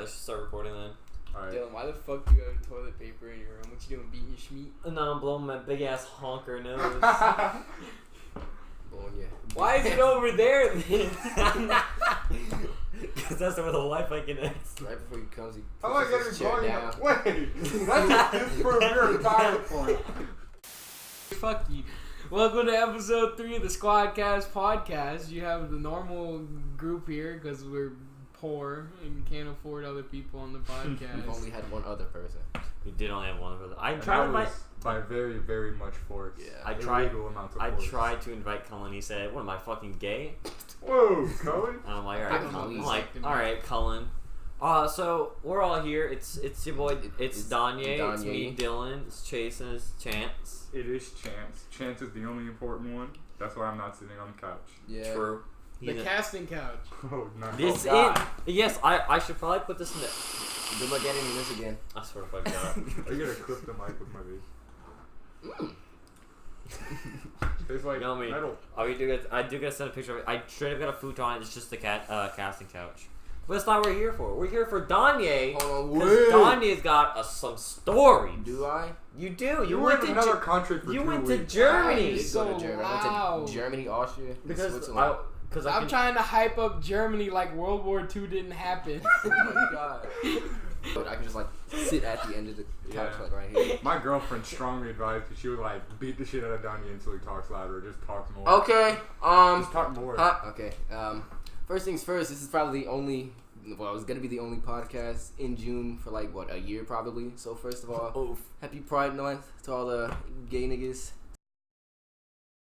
start recording then. Alright. Dylan, why the fuck do you have toilet paper in your room? What you doing, beating your schmeat? No, I'm blowing my big ass honker nose. Blowing you. Why is it over there then? Because that's where the Wi-Fi connects. Right before he comes, he How am I pushes his chair going down. Wait, that's just for your entire point. Fuck you. Welcome to episode 3 of the Squawawad podcast. You have the normal group here because we're poor and can't afford other people on the podcast. We've only had one other person. We did only have one of those. I And tried to that invite. was by very, very much force. Yeah. I tried. Illegal amounts of I force. tried to invite Cullen. He said, "What am I fucking gay?" Whoa, Cohen. And I'm like, I don't know. all right, Cullen. So we're all here. It's your boy. It's Danye. It's me, Dylan. It's Chase, and it's Chance. It is Chance. Chance is the only important one. That's why I'm not sitting on the couch. Yeah. True. The casting couch. Oh, no. This God. Yes, I should probably put this in the. Good luck editing this again. I swear to fuck God. Are you going to clip the mic with my face? It's like You know me. metal. Oh, I do gotta send a picture of it. I straight up got a futon. It's just the casting couch. But that's not what we're here for. We're here for Danye. Hold on, Because wait. Danye's got some stories. Do I? You do. You were in another country for You 2 went to weeks. Germany. I did So go to Germany. I went loud. to Germany, Austria, and Because Switzerland. I'm trying to hype up Germany like World War II didn't happen. Oh my god. But I can just like sit at the end of the couch, Yeah. like right here. My girlfriend strongly advised that she would like beat the shit out of Donnie until he talks louder or just talks more. Okay. Just talk more. Okay. First things first. This is probably the only. Well, it's gonna be the only podcast in June for like what, a year probably. So first of all, happy Pride Month to all the gay niggas.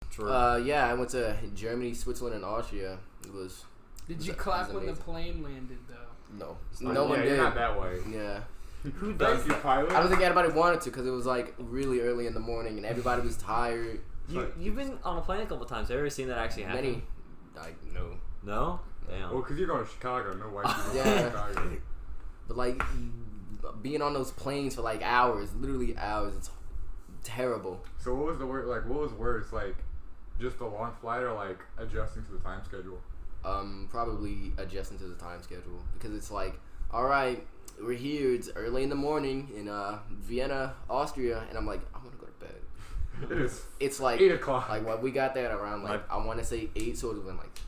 True. Yeah, I went to Germany, Switzerland, and Austria. It was. Did you it clap was when the amazing. plane landed though? No, Oh, no one yeah, did. You're not that way. Yeah, Who does Thank you, that? pilot. I don't think anybody wanted to because it was like really early in the morning and everybody was tired. You've been on a plane a couple times. Have you ever seen that actually happen? Many, like no. No? Damn. Well, because you're going to Chicago. No white people Yeah. going to Chicago. But like being on those planes for like hours, literally hours, it's terrible. So what was the word? Like, what was worse? Like, just a long flight or like adjusting to the time schedule? Probably adjusting to the time schedule because it's like, all right, we're here. It's early in the morning in Vienna, Austria, and I'm like, I want to go to bed. It is. It's like 8 o'clock. Like what we got there at around like I want to say 8, so it was like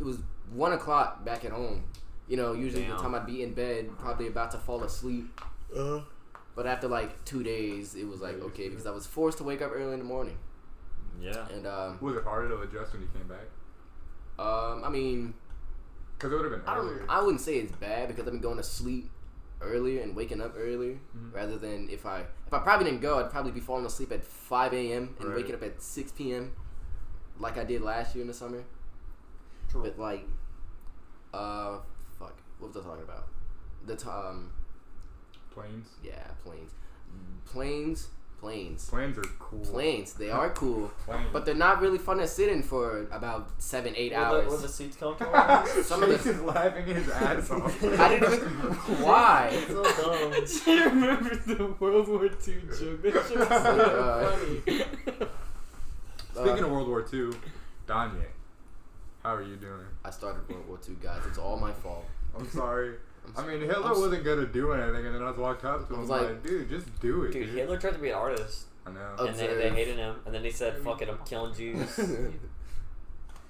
it was 1 o'clock back at home. You know, usually the time I'd be in bed, probably about to fall asleep. But after like 2 days, it was like okay because I was forced to wake up early in the morning. Yeah. And Was it harder to adjust when you came back? I mean, Because it would have been earlier. I wouldn't say it's bad because I've been going to sleep earlier and waking up earlier rather than if I probably didn't go, I'd probably be falling asleep at 5 a.m. and waking up at 6 p.m. like I did last year in the summer. True. But like, fuck, what was I talking about? Planes. Yeah, planes. Planes are cool. Planes, they are cool, Planes. but they're not really fun to sit in for about 7-8 Were hours. the seats comfortable? Some of Chase the is laughing his ass off. I didn't even. Why? So dumb. I remember the World War II joke. That shit was so funny. Speaking of World War II, Danye, how are you doing? I started World War II, guys. It's all my fault. I'm sorry. I mean, Hitler wasn't gonna do anything, and then I was walked up to him I was like, like, dude, just do it. Dude, Hitler tried to be an artist. I know. And they hated him. And then he said, fuck it, I'm killing Jews.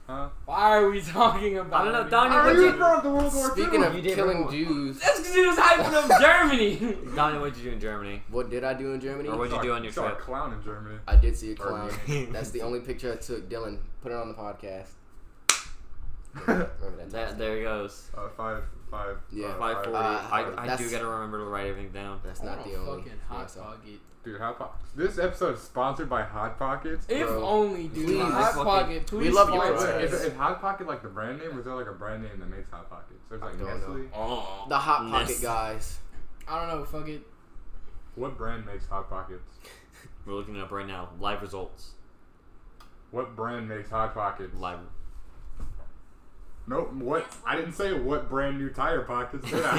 Huh? Why are we talking about? I don't know, it? Donnie, How what'd are you you from the World War Speaking II? of You didn't killing remember- Jews, That's because he was hyping up Germany. Donnie, what'd you do in Germany? what did I do in Germany? Or what'd you do on your saw trip? a clown in Germany. I did see a Or clown. me. That's the only picture I took. Dylan, put it on the podcast. Remember that? There he goes. Five. Yeah. 540. I that's- do gotta remember to write everything down. That's not the only. Fucking hot yeah, so- pocket. Dude, this episode is sponsored by Hot Pockets. If Bro, only, dude. please. Hot pocket. Please We love you, sponsor bro. us. Is Hot Pocket like the brand name, or is there like a brand name that makes Hot Pockets? There's like I don't Nestle. know. Oh. The Hot Pocket Nest. guys. I don't know. Fuck it. What brand makes Hot Pockets? We're looking it up right now. Live results. What brand makes Hot Pockets? Live. Nope. What? I didn't say what brand new tire pockets did I?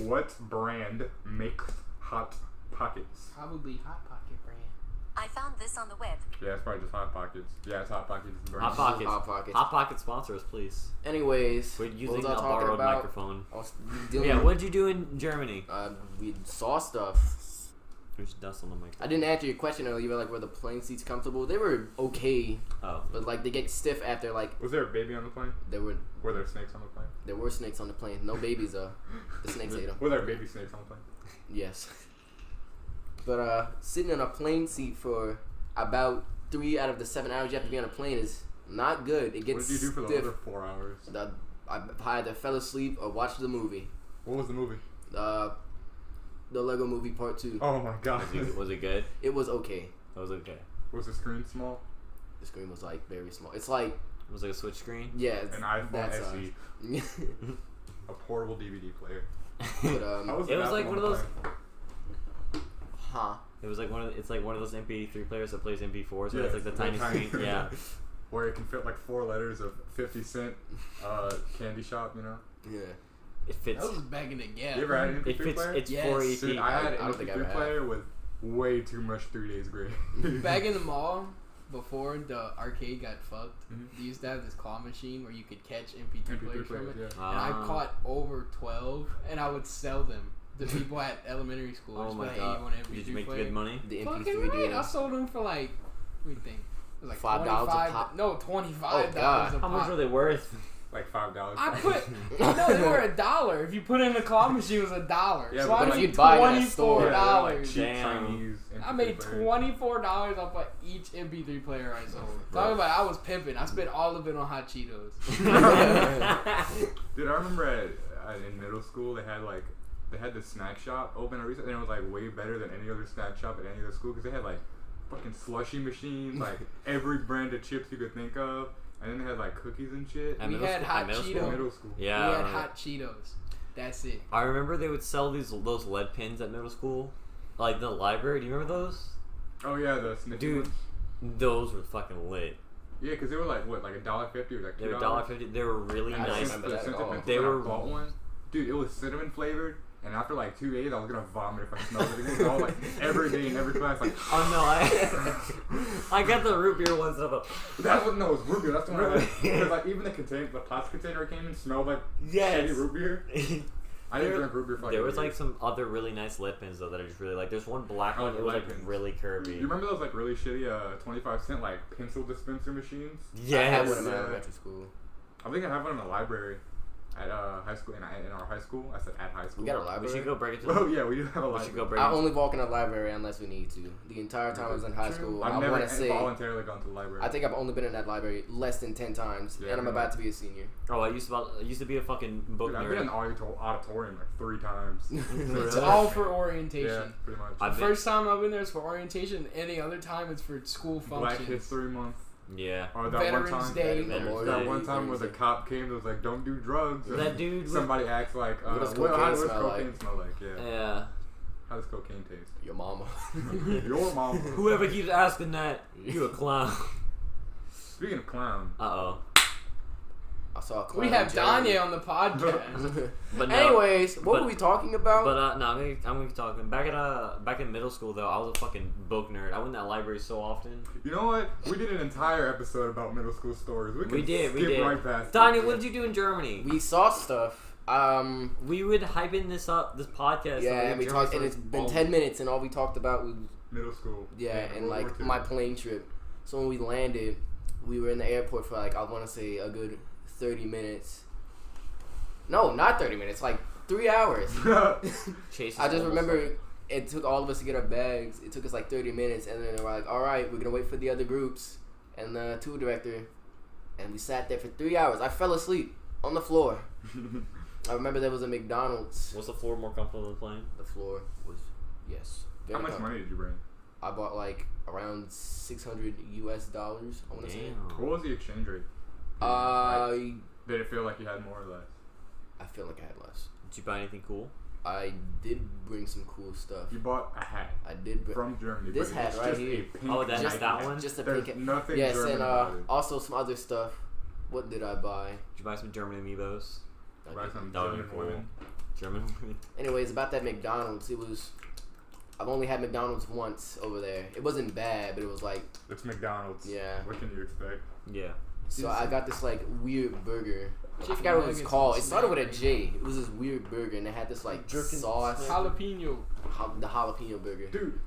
What brand makes Hot Pockets? Probably Hot Pocket brand. I found this on the web. Yeah, it's probably just Hot Pockets. Yeah, it's Hot Pockets. Hot Pockets. Hot Pockets. Hot Pockets sponsor us, please. Anyways, we're using what was a I talking borrowed about? microphone. Yeah, what did you do in Germany? We saw stuff. There's dust on the microphone. I didn't answer your question earlier. You were like, were the plane seats comfortable? They were okay. Oh. But like, they get stiff after like. Was there a baby on the plane? Were there snakes on the plane? There were snakes on the plane. No babies though. The snakes ate them. Were there baby snakes on the plane? Yes. But sitting in a plane seat for about 3 out of the 7 hours you have to be on a plane is not good. It gets What did you do for stiff. the other 4 hours? I either fell asleep or watched the movie. What was the movie? The Lego Movie Part 2. Oh my god. Was it good? It was okay. It was okay. Was the screen small? The screen was like very small. It's like It was like a switch screen? yeah, An iPhone SE. size. A portable DVD player. But, it was like one of those. Huh? It was like it's like one of those MP3 players that plays MP4s, but Yeah, it's like the tiny screen. Yeah. Where it can fit like 4 letters of 50 cent candy shop, you know? Yeah. It fits. That was back in the gap. You ever had an MP3 It fits. player? It's Yes. 480p. Dude, I had I an don't think I ever MP3 had. player with way too much 3 days grace. Back in the mall, before the arcade got fucked, Mhm. they used to have this claw machine where you could catch MP3 players from it. yeah. And I caught over 12, and I would sell them to people at elementary school. Oh Just my like, god! hey, you want an MP3 Did you make player? good money? The Fucking MP3 right. deal. I sold them for like, what do you think? It was like $5 a pop? No, $25 Oh, God. a How much pop. were they worth? Like $5. I put no, they were $1. If you put in the claw machine, it was $1. Yeah, so but I if made you'd buy it at a store, Yeah, they're like $24. cheap Damn. Chinese I MP3 made players. $24 off of each MP3 player I sold. Talking about I was pimping. I spent all of it on hot Cheetos. Dude, I remember in middle school they had the snack shop open at recent, and it was like way better than any other snack shop at any other school because they had like fucking slushy machines, like every brand of chips you could think of, and then they had like cookies and shit. At We middle had school- hot at middle Cheetos. school? Middle school. Yeah. We I had remember. hot Cheetos. That's it. I remember they would sell those lead pins at middle school, like the library. Do you remember those? Oh yeah, the sniffy Dude, ones. those were fucking lit. Yeah, because they were like what, like $1.50 or like $2. They were $1.50. They were really I don't nice. remember that at all. They were- bought one. Dude, it was cinnamon flavored, and after like 2 days, I was gonna vomit if I smelled it again. So I was like every day in every class, like Oh no, I got the root beer ones. that's what. No, it was root beer. That's the one. I had. Because like even the plastic container it came in smelled like Yes. shitty root beer. I didn't drink root beer for like There a was year. like some other really nice lead pins though that I just really like. There's one black Oh, one. the It was lead like pins. really curvy. You remember those like really shitty 25-cent like pencil dispenser machines? I had Yes. one in my Yeah. elementary school. I think I have one in the library at high school. In our high school, I said at high school. We got a We library. should go break it to Oh yeah, we do have a We library. should go break I it. only walk in the library unless we need to. The entire time I was in high True. school, I've I never want to say voluntarily gone to the library. I think I've only been in that library less than 10 times, Yeah, and I'm really. about to be a senior. Oh, I used to be a fucking book Dude, I've been in nerd. the auditorium like 3 times. It's Really? all for Yeah, orientation. pretty much. I've The been- first time I've been there is for orientation. Any other time it's for school Black functions. History Month. Yeah. Or that Veterans one time. Day. Veterans That Day. one time where the cop came that was like, "Don't do drugs." And That dude. Somebody acts like, What does how cocaine does smell cocaine like? smell like? Yeah. Yeah. How does cocaine taste? Your mama. Your mom. Whoever keeps asking that, you a clown. Speaking of clown, Uh oh. I saw a clown. We have Jeremy. Danye on the podcast. But no. Anyways, what but- were we talking about? But no, I'm gonna keep talking. Back in middle school though, I was a fucking book nerd. I went to that library so often. you know what? We did an entire episode about middle school stories. We did. skip right past it. Donnie, what did you do in Germany? we saw stuff. We would hype in this podcast. Yeah, so and we German talked, and it's stories been all- 10 minutes, and all we talked about was Middle school. yeah, and World like War II. my plane trip. So when we landed, we were in the airport for like I want to say a good 30 minutes. No, not 30 minutes, like 3 hours. Chase is I just almost remember like- it took all of us to get our bags. It took us like 30 minutes, and then they were like, "All right, we're gonna wait for the other groups and the tour director." And we sat there for 3 hours. I fell asleep on the floor. I remember there was a McDonald's. Was the floor more comfortable than the plane? The floor was yes. How much money did you bring? I bought like around $600 US. I want to say. Damn. What was the exchange rate? Did it feel like you had more or less? I feel like I had less. Did you buy anything cool? I did bring some cool stuff. You bought a hat I did bring from Germany. This but hat it's right just here. a pink Oh, that's Nike that hat. one? just a There's pink. nothing Yes, German and about it. also some other stuff. What did I buy? Did you buy some German amiibos? I Buy didn't. some That would be German cool. women. German women. Anyways, about that McDonald's, it was I've only had McDonald's once over there. It wasn't bad, but it was like It's McDonald's. Yeah. What can you expect? Yeah. So I got this like weird burger. I forgot what it was called. It started with a J. It was this weird burger, and it had this like sauce, jalapeno. the jalapeno burger. Dude,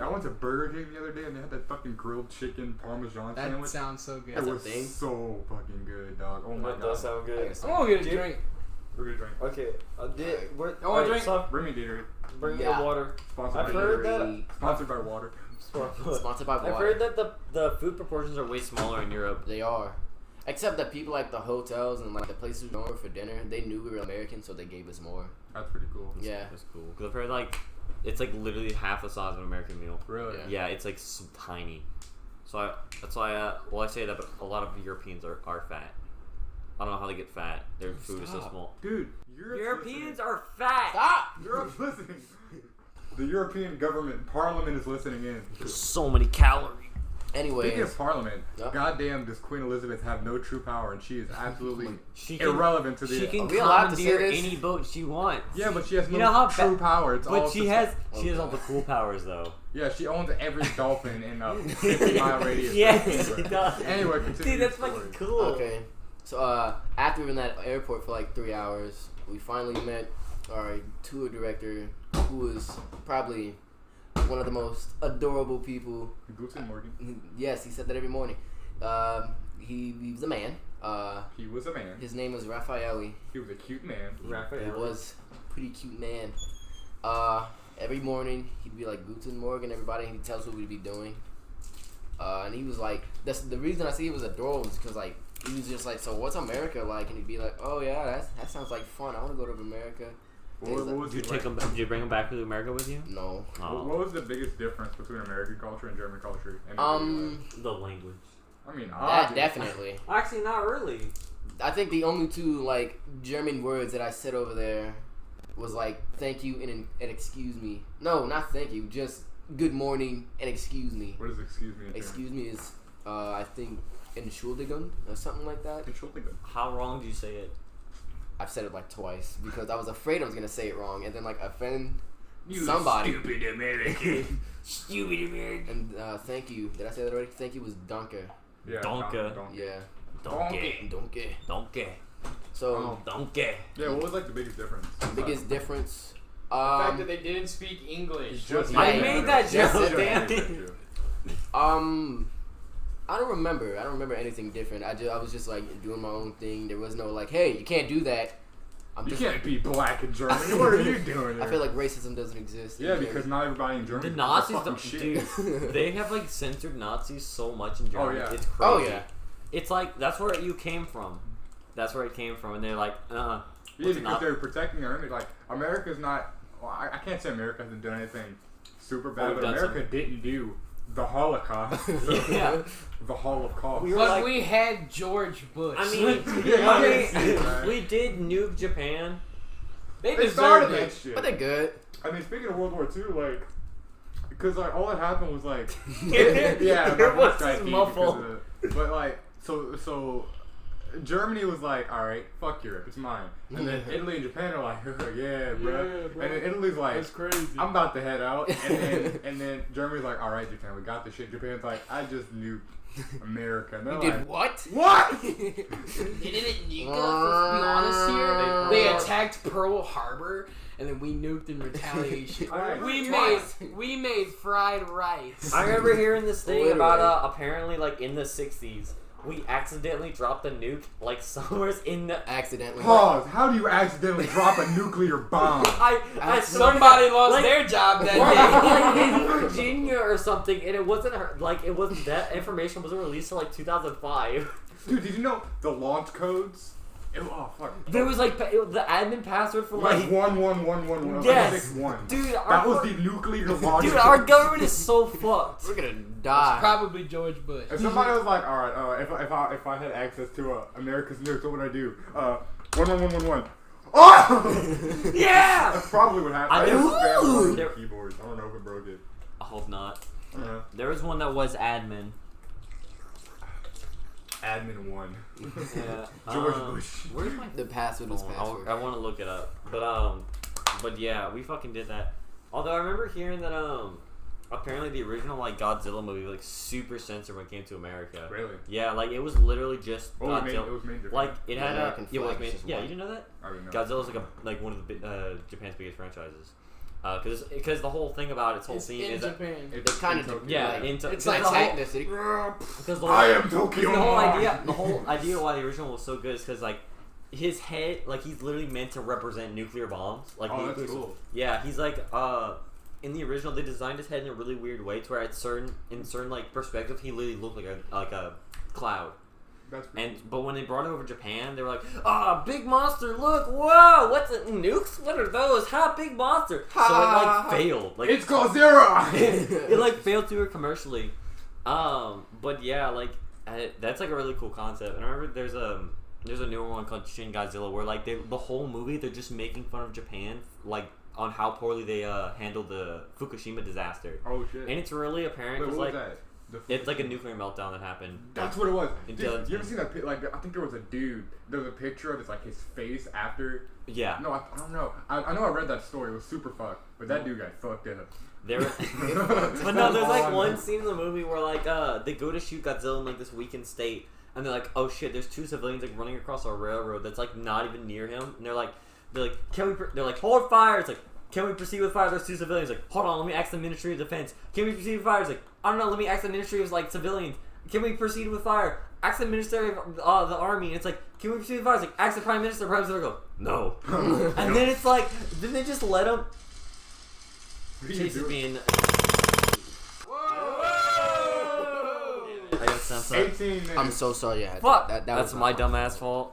I went to Burger King the other day, and they had that fucking grilled chicken Parmesan That sandwich. sounds so good. It was so fucking good, dog. Oh my god. That does sound good. I'm gonna get a drink. We're gonna drink. Okay. I want a drink. So Bring me Gatorade. bring Yeah. me water. Sponsored I've by heard Gatorade. that. Sponsored by water. Sponsored by water. I've heard that the food proportions are way smaller in Europe. They are. Except that people like the hotels and like the places we went for dinner, they knew we were American, so they gave us more. That's pretty cool. Yeah. That's cool. Because I've heard like it's like literally half the size of an American meal. Really? Yeah. Yeah, it's like tiny. So that's why I say that, but a lot of Europeans are fat. I don't know how they get fat. Their food is so small. Dude, Europeans are fat. Stop! Europe's listening. The European government, Parliament is listening in. There's so many calories. Anyways, Speaking of Parliament, Yep. goddamn, does Queen Elizabeth have no true power, and she is absolutely She can- irrelevant to the. She can Are we allowed to say commandeer this? any boat she wants. Yeah, but she has no You know how true power. It's all But she has all the cool powers though. Yeah, she owns every dolphin in a 50-mile radius. Yes, she does. Anyway, continue. Dude, that's your fucking story. cool. okay. So after we were in that airport for like 3 hours, we finally met our tour director, who was probably one of the most adorable people. Guten Morgen. Yes, he said that every morning. He was a man. He was a man. His name was Raffaele. He was a cute man. He was a pretty cute man. Every morning he'd be like, Guten Morgen, everybody, and he'd tell us what we'd be doing. And he was like, that's the reason I say he was adorable is because like he was just like, so what's America like? And he'd be like, oh yeah, that sounds like fun. I want to go to America. What was Did you he like? Did you bring him back to America with you? No. What was the biggest difference between American culture and German culture? The language. I mean, That obviously. definitely. Actually, not really. I think the only two like German words that I said over there was like thank you and excuse me. No, not thank you, just good morning and excuse me. What does excuse me? Excuse me is I think Entschuldigung or something like that. Entschuldigung. How wrong do you say it? I've said it like twice because I was afraid I was gonna say it wrong and then like offend You somebody. stupid American. Stupid American. And thank you. Did I say that already? Thank you was danke. Yeah. Donka. Yeah. Donkey. Danke. Donkey. So Donkey. Yeah, what was like the biggest difference? biggest difference. The fact that they didn't speak English. Just I Yeah. made that Just joke. said Damn that. it. I don't remember anything different. I was just like doing my own thing. There was no like, hey, you can't do that. You can't be black in Germany. What are you doing there? I feel like racism doesn't exist. in Yeah, Germany. because not everybody in Germany. The is Nazis, fucking don't, shit. dude, they have like censored Nazis so much in Germany. yeah. It's crazy. Oh yeah. It's like that's where you came from. That's where it came from, and they're like, Yeah, what's because not- they're protecting their image. Like America's not. Well, I can't say America hasn't done anything super bad, we've but done America didn't do the Holocaust. Yeah. The Holocaust. We were But like- we had George Bush. I mean, Yeah, we did nuke Japan. they They started deserved that it. shit. But they're good. I mean, speaking of World War II, like, because like all that happened was like, Yeah, yeah, your my voice voice is got deep muffled. because of it. But like, so Germany was like, all right, fuck Europe, it's mine. And then Italy and Japan are like, yeah, bro. Yeah, bro. And then Italy's like, That's crazy. I'm about to head out. And then Germany's like, all right, Japan, we got this shit. Japan's like, I just nuked America. And they're You like, did what? what? They didn't nuke us, let's be honest here. They attacked Pearl Harbor, and then we nuked in retaliation. Alright. we made fried rice. I remember hearing this thing Literally. about apparently like in the 60s, we accidentally dropped a nuke like somewhere in the. Accidentally. Pause. How do you accidentally drop a nuclear bomb? I Somebody lost like- their job that like day. in Virginia or something, and it wasn't like it wasn't that information wasn't released till like 2005. Dude, did you know the launch codes? Oh fuck. There was like the admin password for Like like. 1111 Yes. 61. Dude, That was the nuclear launch. Dude, our government is so fucked. We're gonna It's die. probably George Bush. If somebody was like, all right, if I had access to America's nukes, what would I do? 11111. Oh! Yeah. That's probably what happened. I I do- just spammed one of the There- keyboards. I don't know if it broke it. I hope not. Yeah. There was one that was admin. Admin 1. Yeah. George Bush. Where's my The password is phone? password. I want to look it up. But yeah, we fucking did that. Although I remember hearing that apparently the original like Godzilla movie was like super censored when it came to America. Really? Yeah, like it was literally just Godzilla. It was made different. Like it had American it was flag made. is Yeah, white. you didn't know that? I didn't know. Godzilla's like one of the Japan's biggest franchises. Because the whole thing about its whole It's thing in is Japan. They kind of It's like attack the city. because the I am Tokyo. the whole idea why the original was so good is because like his head, like he's literally meant to represent nuclear bombs. Like Oh, that's cool. Yeah, he's like in the original they designed his head in a really weird way to where in certain like perspective he literally looked like a cloud. That's pretty And but when they brought it over to Japan, they were like, big monster! Look, whoa! What's it? Nukes? What are those? Ha, big monster! So it like failed. Like it's Godzilla. it like failed to her commercially. But yeah, like that's like a really cool concept. And I remember there's a newer one called Shin Godzilla where like the whole movie they're just making fun of Japan like on how poorly they handled the Fukushima disaster. Oh shit. And it's really apparent Wait, because what like was that? it's like a nuclear meltdown that happened. That's what it was. In Dude, you 2010. ever seen that? Like, I think there was a dude. There was a picture of his like his face after. Yeah. No, I don't know. I know I read that story. It was super fucked. But that dude got fucked up. There, but no, there's like one scene in the movie where like they go to shoot Godzilla in like this weakened state, and they're like, oh shit, there's two civilians like running across a railroad that's like not even near him, and they're like, can we? They're like, hold fire. It's like, can we proceed with fire? There's two civilians. Like, hold on, let me ask the Ministry of Defense. Can we proceed with fire? It's like, I don't know, let me ask the Ministry of like civilians. Can we proceed with fire? Ask the Ministry of the Army. And it's like, can we proceed with fire? It's like, ask the Prime Minister. Prime Minister go, no. And then it's like, then they just let him. Chase is being. Whoa! I gotta censor. 18 minutes. I'm so sorry. Fuck. That That's was my not dumbass fault.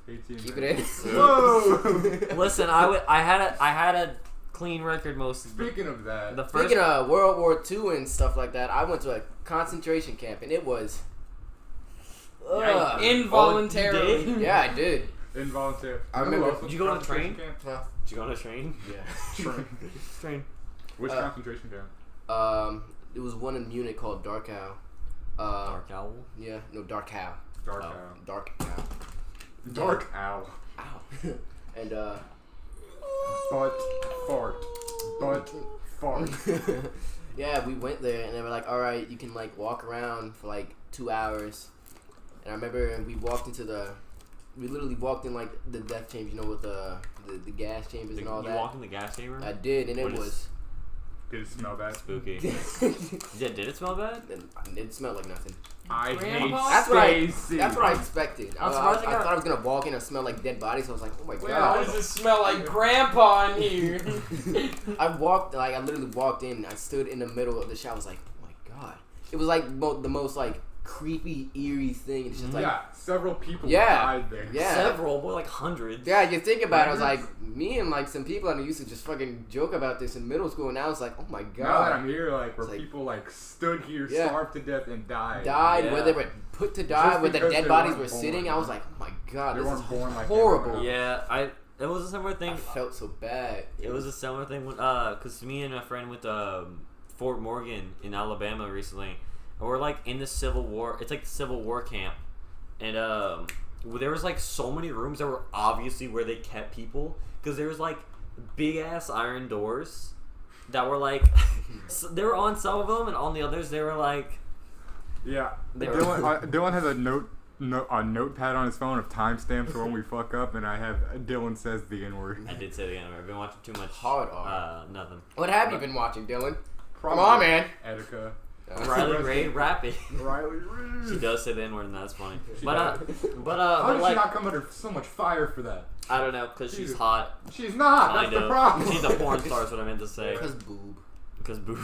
18 Keep minutes. it in. Whoa! Listen, I had a clean record most of Speaking of that, the first. Speaking of World War II and stuff like that, I went to a concentration camp and it was. Involuntarily. Oh, you did? Yeah, I did. involuntary. I remember- Did Did you go on a train? Camp? Huh? Did you go on a train? Yeah. Train. Which concentration camp? It was one in Munich called Darkow. Dark Owl. Yeah, no, Darkow. Dark Oh. Owl. Darkow. Dark Owl. Ow. And Butt fart. Butt fart. yeah, we went there and they were like, all right, you can like walk around for like 2 hours. And I remember we literally walked in like the death chambers, you know, with the gas chambers and all You that. walked in the gas chamber? I did, and What it is- was. Did it smell bad? Spooky. Yeah, did it smell bad? It smelled like nothing. I Grandpa? That's what I. Stacy. That's what I expected. I I'm surprised thought I was gonna walk in and smell like dead bodies. So I was like, oh my Why god. does it smell like grandpa in here? I literally walked in. I stood in the middle of the shower. I was like, oh my god. It was like the most like creepy, eerie thing. It's just like, Yeah, several people Yeah. died there. yeah. Several, more like hundreds. Yeah, you think about it, I was Hundreds? like, me and like some people I used to just fucking joke about this in middle school, and now it's like, oh my Now that god. I'm here, like, where It's like- people, like, stood here, Yeah. starved to death, and died. Died, Yeah. where they were put to die, Just where the because dead they bodies weren't were sitting, born. I was like, oh my god, They this weren't is born like horrible. everyone Yeah, it was a similar thing. I felt so bad. It was a similar thing when, cause me and a friend went to Fort Morgan in Alabama recently, and we're like in the Civil War. It's like the Civil War camp, and there was like so many rooms that were obviously where they kept people, cause there was like big ass iron doors that were like they were on some of them, and on the others they were like. Yeah. They were- Dylan has a notepad on his phone of timestamps for when we fuck up, and I have Dylan says the N-word. I did say the N-word. I've been watching too much. Hard R. Nothing. What have you been watching, Dylan? Probably Come on, man. Etika. Riley Ray rapping. Riley Reid. She does say the N-word, and that's funny. She But How but did like she not come under so much fire for that? I don't know, cause she's Jesus. hot. She's not. Kind That's the of. problem. She's a porn star. Is what I meant to say. Cause boob. Because boo.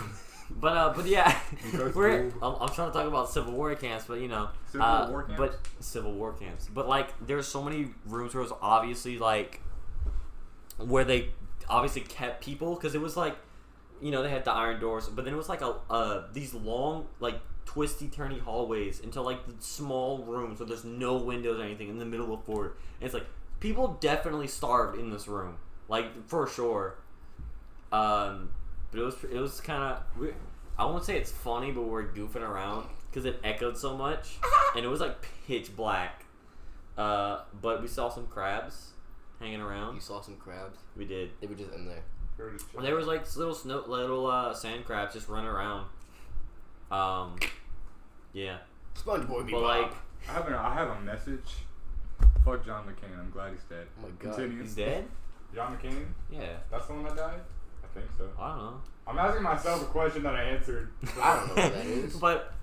But yeah, Because we're. boob. I'm trying to talk about Civil War camps, but you know, Civil War camps? But Civil War camps. But like, there's so many rooms where it was obviously like, where they obviously kept people, because it was like, you know, they had the iron doors, but then it was like these long like twisty turny hallways into like the small rooms where there's no windows or anything in the middle of fort. And it's like people definitely starved in this room, like for sure. But it was kind of, I won't say it's funny, but we're goofing around because it echoed so much, and it was like pitch black. But we saw some crabs hanging around. You saw some crabs. We did. They were just in there. There was like little sand crabs just running around. Yeah. SpongeBob. But like, I have a message. Fuck John McCain. I'm glad he's dead. Oh my god. Continue. he's dead? John McCain? Yeah. That's the one that died? I think so. I don't know. I'm asking myself a question that I answered. I don't know what that is. But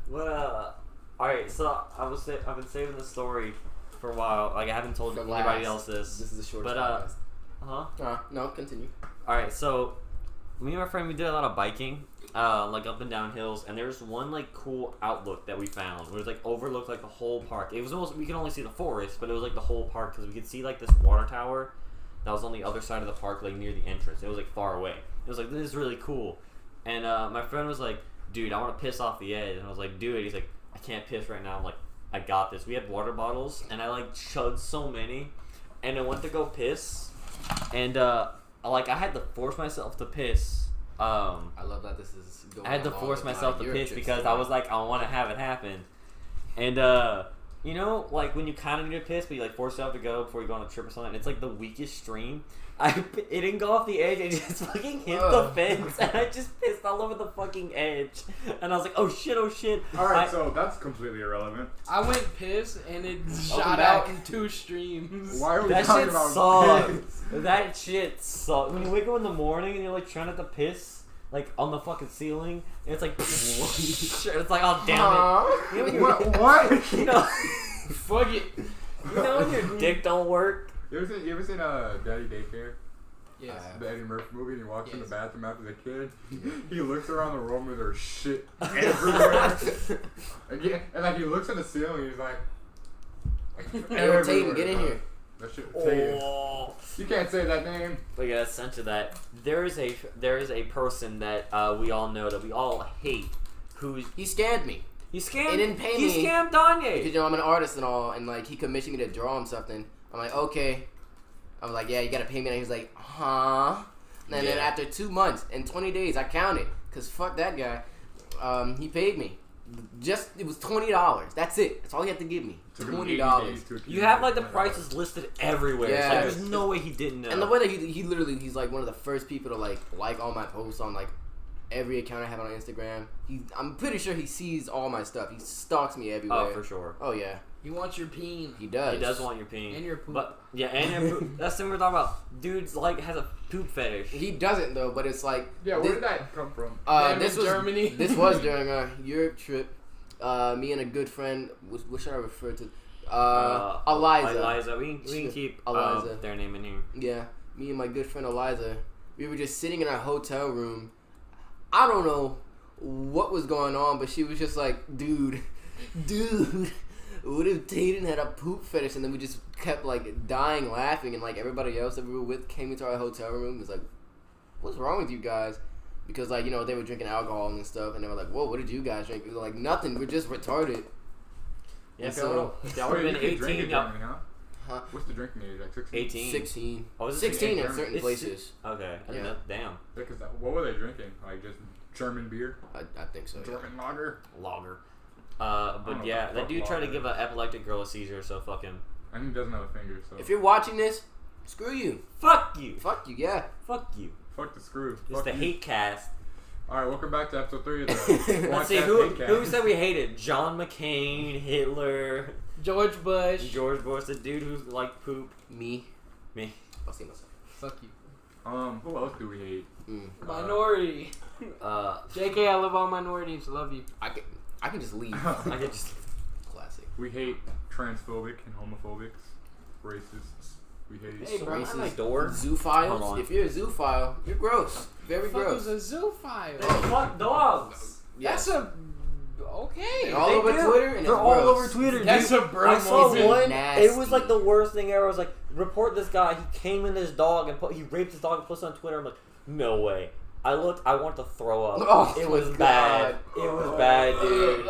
alright, so I've been saving this story for a while. Like I haven't told anybody else this. This is the short. But no, continue. Alright, so me and my friend, we did a lot of biking, like up and down hills, and there's one like cool outlook that we found where it was like overlooked like the whole park. It was almost, we could only see the forest, but it was like the whole park because we could see like this water tower that was on the other side of the park, like near the entrance. It was like far away. It was like, this is really cool. And my friend was like, dude, I want to piss off the edge. And I was like, do it. He's like, I can't piss right now. I'm like, I got this. We had water bottles, and I like chugged so many, and I went to go piss, and I had to force myself to piss. I love that this is going. I had to force myself to piss because story. I was like, I want to have it happen, and you know, like when you kind of need to piss, but you like force yourself to go before you go on a trip or something. It's like the weakest stream. It didn't go off the edge. It just fucking hit the fence, and I just pissed all over the fucking edge. And I was like, oh shit. All right, so that's completely irrelevant. I went piss and it shot out in 2 streams. Why are we that talking shit about sucks. That shit sucks. When you wake up in the morning and you're like trying not to piss, like on the fucking ceiling, and it's like, it's like, oh damn it. You know, What? You know, Fuck it. you know when your dick don't work. You ever seen Daddy Daycare? Yes. The Eddie Murphy movie, and he walks in the Yes. bathroom after the kid. He looks around the room and there's shit everywhere. and like he looks at the ceiling, and he's like, Hey, Tatum, get in here. That shit, Tatum. Oh. You can't say that name. But yeah, essentially that there is a person that we all know that we all hate who's He scammed me. he scammed. He didn't pay He me. scammed Because, Danye. you know, I'm an artist and all, and like he commissioned me to draw him something. I'm like, okay. I'm like, yeah, you gotta pay me. And he was like, huh? And then Yeah. after 2 months and 20 days, I counted. Because fuck that guy. He paid me. It was $20. That's it. That's all he had to give me. $20. You have like the prices listed everywhere. It's like, Yeah. there's no way he didn't know. And the way that he literally, he's like one of the first people to like all my posts on like every account I have on Instagram. I'm pretty sure he sees all my stuff. He stalks me everywhere. Oh, for sure. Oh yeah, He wants your peen. he does. He does want your peen. And your poop. But yeah, and your poop. That's the thing we're talking about. Dude's like has a poop fetish. He doesn't though, but it's like Yeah, where did that come from? this was Germany. This was during a Europe trip. Me and a good friend. What should I refer to? Eliza. Eliza. We can keep Eliza. their name in here. Yeah, me and my good friend Eliza. We were just sitting in our hotel room. I don't know what was going on, but she was just like, dude, what if Tayden had a poop fetish? And then we just kept like dying laughing, and like everybody else that we were with came into our hotel room and was like, what's wrong with you guys? Because like, you know, they were drinking alcohol and stuff, and they were like, whoa, what did you guys drink? We were like, nothing, we're just retarded. Yeah, And so that would have been You could drink 18. in Germany, huh? Huh? What's the drinking age? Like 16? 18. 16. Oh, is it 16 in Germany? certain It's- places. Okay. I didn't Yeah. know. Damn. Because what were they drinking? Like just German beer? I think so, yeah. German lager? Lager. don't But know yeah, what the that fuck dude tried to lager give an epileptic girl a seizure, so fuck him. And he doesn't have a finger, so. If you're watching this, screw you. Fuck you. Fuck you, yeah. Fuck you. Fuck the screw. It's Fuck the you. hate cast. Alright, welcome back to episode 3 of the Let's see, Squawawad who said we hated? John McCain, Hitler, George Bush. George Bush, the dude who liked poop. Me. Me. I'll see myself. Fuck you. Who else do we hate? Minority. JK, I love all minorities. Love you. I can just leave. I could just. Classic. We hate transphobic and homophobics, racists. We hate. Hey, bro. Behind my door. Hold Zoophiles. on. If you're a zoophile, you're gross. Very Fuck gross. is a zoophile. Fuck dogs. Yes. That's a okay. They're all They over do. Twitter, and They're it's all gross. over Twitter. That's dude. a bro I saw moment. one. Nasty. It was like the worst thing ever. I was like, report this guy. He came in his dog and he raped his dog and posted on Twitter. I'm like, no way. I looked. I wanted to throw up. Oh it my was God. bad. It was bad, dude.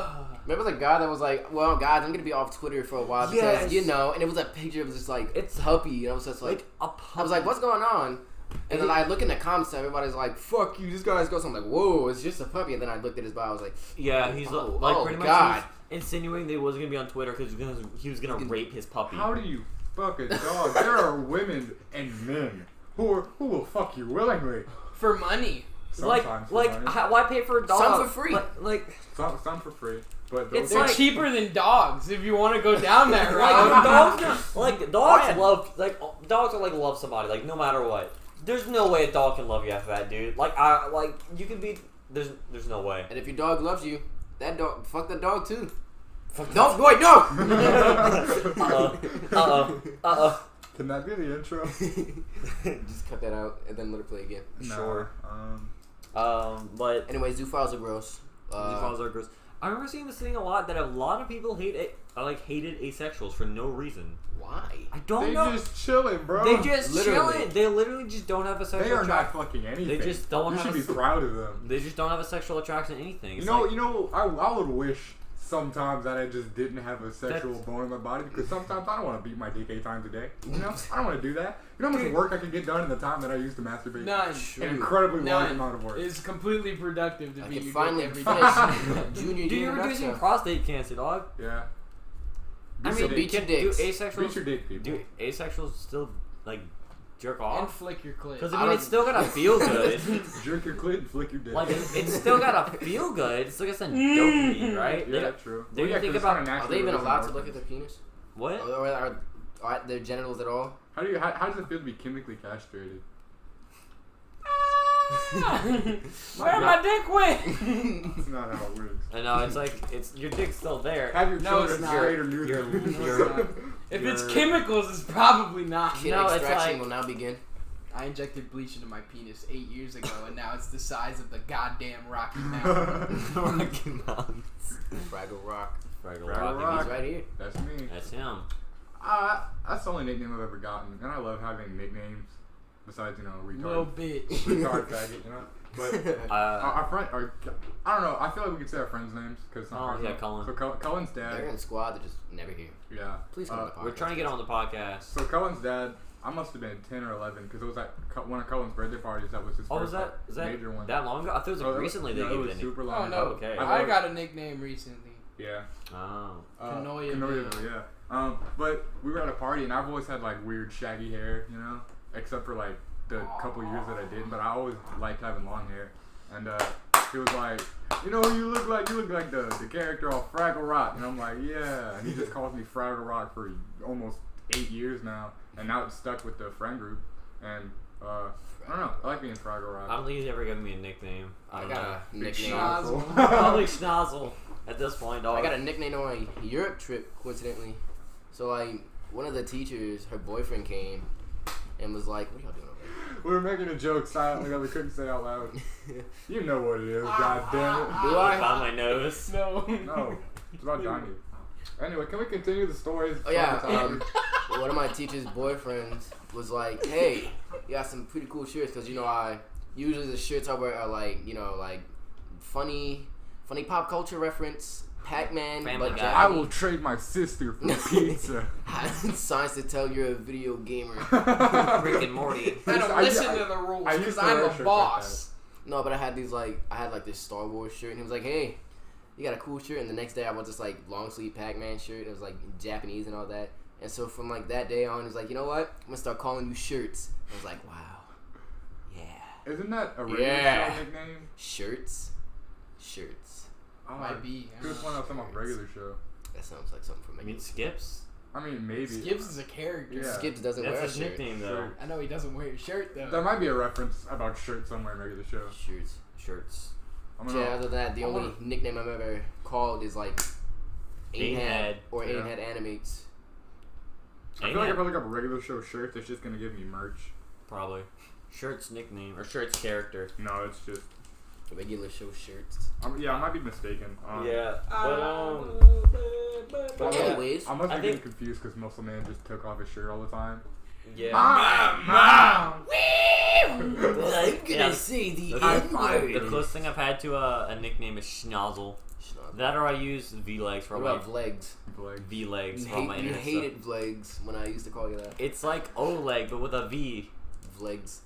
Remember the guy that was like, well, guys, I'm going to be off Twitter for a while because, Yes. you know, and it was a picture of this, like, It's puppy, and I was just like, a I was like, what's going on? And then I look in the comments, and everybody's like, fuck you, this guy's gross. I'm like, whoa, it's just a puppy. And then I looked at his bio, I was like, Yeah, he's Oh, like oh, pretty much God. he was insinuating that he wasn't gonna be on Twitter because he was gonna rape his puppy. How do you fuck a dog? There are women and men Who will fuck you willingly? For money. Sometimes for money. Why pay for a dog? Some for free. Some for free, but They're cheaper than dogs if you want to go down that Like route. dogs love somebody like no matter what. There's no way a dog can love you after that, dude. You can be. There's no way. And if your dog loves you, that dog, fuck the dog too. No, wait, no. Can that be the intro? Just cut that out and then let it play again. No. Sure. But anyways, zoophiles are gross. zoophiles are gross. I remember seeing this thing a lot that a lot of people hated asexuals for no reason. Why? I don't know. They just chilling, bro. They just Literally. chilling. They literally just don't have a sexual They are not attraction. fucking anything. They just don't You have should be proud of them. They just don't have a sexual attraction to anything. You know, I would wish sometimes that I just didn't have a sexual That's- bone in my body because sometimes I don't want to beat my dick 8 times a day. You know, I don't want to do that. You know how much work I can get done in the time that I used to masturbate? None. An incredibly large None. amount of work. It's completely productive to I be can your finally dick every finish day. junior Dude, year you're in reducing nutshell. prostate cancer, dog. Yeah. So beat your dicks. Do asexuals? Beat your dick, people. Do asexuals still jerk And off? flick your clit. Because it's still gotta feel good. Jerk your clit and flick your dick. It's still gotta feel good. It's still got some dopamine, right? Yeah, true. They yeah, think 'cause it's about- kinda Are naturally they even releasing allowed to organs. look at their penis? What? Or are their genitals at all? How does it feel to be chemically castrated? Where my dick went? That's not how it works. I know it's your dick's still there. Have your No, it's children not. straight or neuter. If it's chemicals, it's probably not. Kid No, it's extraction like- will now begin. I injected bleach into my penis 8 years ago, and now it's the size of the goddamn Rocky Mountain. Rocky Mountains. Fraggle Rock. Fraggle Fraggle Rock. He's right here. That's me. That's him. That's the only nickname I've ever gotten, and I love having nicknames. Besides, Little retard, bitch. retard faggot, But our friend, I don't know. I feel like we could say our friends' names because Cullen. So Cullen's dad. They're in the squad. They're just never here. Yeah. Please come on the podcast. We're trying to get on the podcast. So Cullen's dad. I must have been 10 or 11 because it was at one of Cullen's birthday parties. That was his Oh, first is that major one. that long ago? I thought it was recently they it gave was it. super Oh long. no! Okay. I got a nickname recently. Yeah. Oh. Canoia. Yeah. But we were at a party and I've always had like weird shaggy hair, except for like the couple years that I didn't. But I always liked having long hair. And he was like, you look like the character off Fraggle Rock. And I'm like, yeah. And he just calls me Fraggle Rock for almost 8 years now. And now it's stuck with the friend group. And I don't know. I like being Fraggle Rock. I don't think he's ever given me a nickname. I got a nickname. Schnozzle. Probably Schnozzle at this point, dog. I got a nickname on a Europe trip, coincidentally. So, like, one of the teachers, her boyfriend came and was like, what are y'all doing over there? We were making a joke silently that we couldn't say out loud. You know what it is, god damn it. Do I? Found my nose. No. No, it's about Johnny. Anyway, can we continue the stories? Oh, yeah. One of my teacher's boyfriends was like, hey, you got some pretty cool shirts. Because, usually the shirts I wear are like, funny pop culture reference. Pac-Man, Family but Guy. I will trade my sister for pizza. signs to tell you're a video gamer. Rick and Morty. I don't I- listen I- to the rules I used because to I'm wear a shirts like boss. No, but I had this Star Wars shirt, and he was like, hey, you got a cool shirt. And the next day I wore this like long sleeve Pac-Man shirt. It was like Japanese and all that. And so from like that day on, he's like, you know what? I'm gonna start calling you shirts. I was like, wow, yeah, Isn't that a regular Yeah. show nickname? shirts. Oh, Might be. Could have pointed out some of regular show. That sounds like something from I me. mean, Skips. I mean, maybe. Skips is a character. Yeah. Skips doesn't wear a That's his shirt. nickname, though. Sure. I know he doesn't wear a shirt though. There might be a reference about shirts somewhere in regular show. Shirts. I'm Yeah, gonna. other than that, the only nickname I've ever called is like Ain't-Head. or Yeah. Ain't-Head Animates. I feel like if I look up regular show shirts, it's just gonna give me merch. Probably. Shirt's nickname or Shirt's character. No, it's just. Regular show shirts. Yeah, I might be mistaken. Yeah, But anyways, I must I be getting think- confused because Muscle Man just took off his shirt all the time. yeah. Mom! I'm gonna Yeah. say the The N-word. closest thing I've had to a nickname is Schnozzle. That or I use V-legs for What my about Vlegs? V-legs You, for all my you internet hated stuff. Vlegs when I used to call you that. It's like O-leg, but with a V. Vlegs.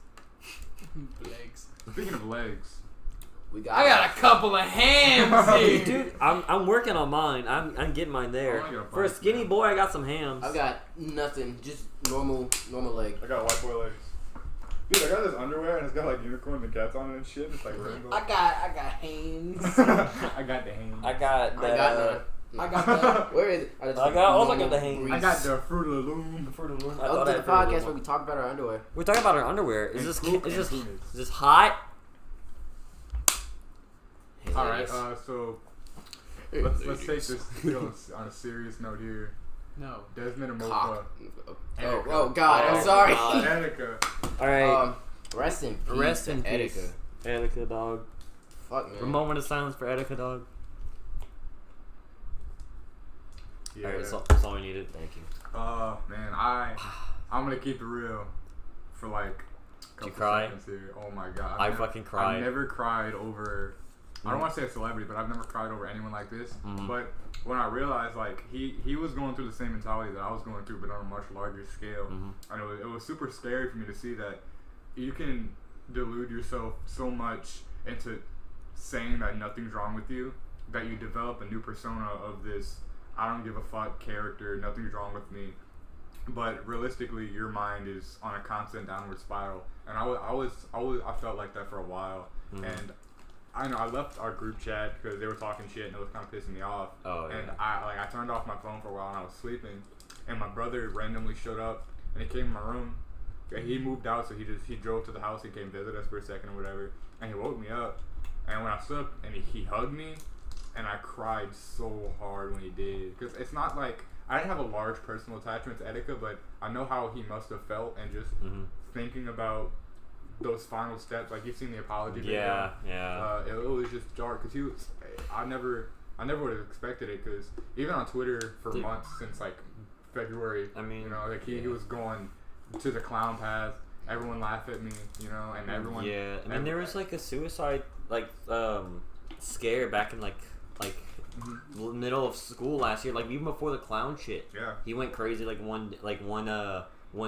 Legs. Speaking of legs, We got. I got a couple of hams here. Dude, I'm working on mine. I'm getting mine there. I wanna get a For a bike, skinny man. boy, I got some hams. I've got nothing. Just normal leg. I got white boy legs. Dude, I got this underwear and it's got like unicorns and cats on it and shit. It's like rainbow. I got Hanes. I got the Hanes. I got the. I got that. Where is it? I also got the Hanes. I got the Fruit of the Loom. Welcome to the podcast where we talk about our underwear. We're talking about our underwear. Is this hot? All right. So let's take this on a serious note here. No. Desmond and Mofa. Oh God, I'm sorry. Etika. All right. Rest in peace. Rest in Etika. peace. Etika, dog. Fuck, man. A moment of silence for Etika, dog. Yeah. Alright, that's all we needed. Thank you. Man, I'm gonna keep it real for like a couple seconds here. Oh my god. I fucking cried. I've never cried over. I don't want to say a celebrity, but I've never cried over anyone like this. Mm-hmm. But when I realized like he was going through the same mentality that I was going through, but on a much larger scale, and it was super scary for me to see that you can delude yourself so much into saying that nothing's wrong with you that you develop a new persona of this I don't give a fuck character, nothing's wrong with me. But realistically, your mind is on a constant downward spiral, and I felt like that for a while, and I know I left our group chat because they were talking shit and it was kind of pissing me off. Oh, yeah. And I turned off my phone for a while and I was sleeping, and my brother randomly showed up and he came in my room. He moved out, so he drove to the house. He came visit us for a second or whatever, and he woke me up. And when I stood up, and he hugged me, and I cried so hard when he did, because it's not like I didn't have a large personal attachment to Etika, but I know how he must have felt, and just thinking about those final steps. Like, you've seen the apology video. Yeah. It was just dark because I never would have expected it, because even on Twitter for months since like February, I mean, you know, like he was going to the clown path. Everyone laughed at me, you know, and everyone. Yeah, and then there was like a suicide scare back in like middle of school last year, like even before the clown shit. Yeah. He went crazy one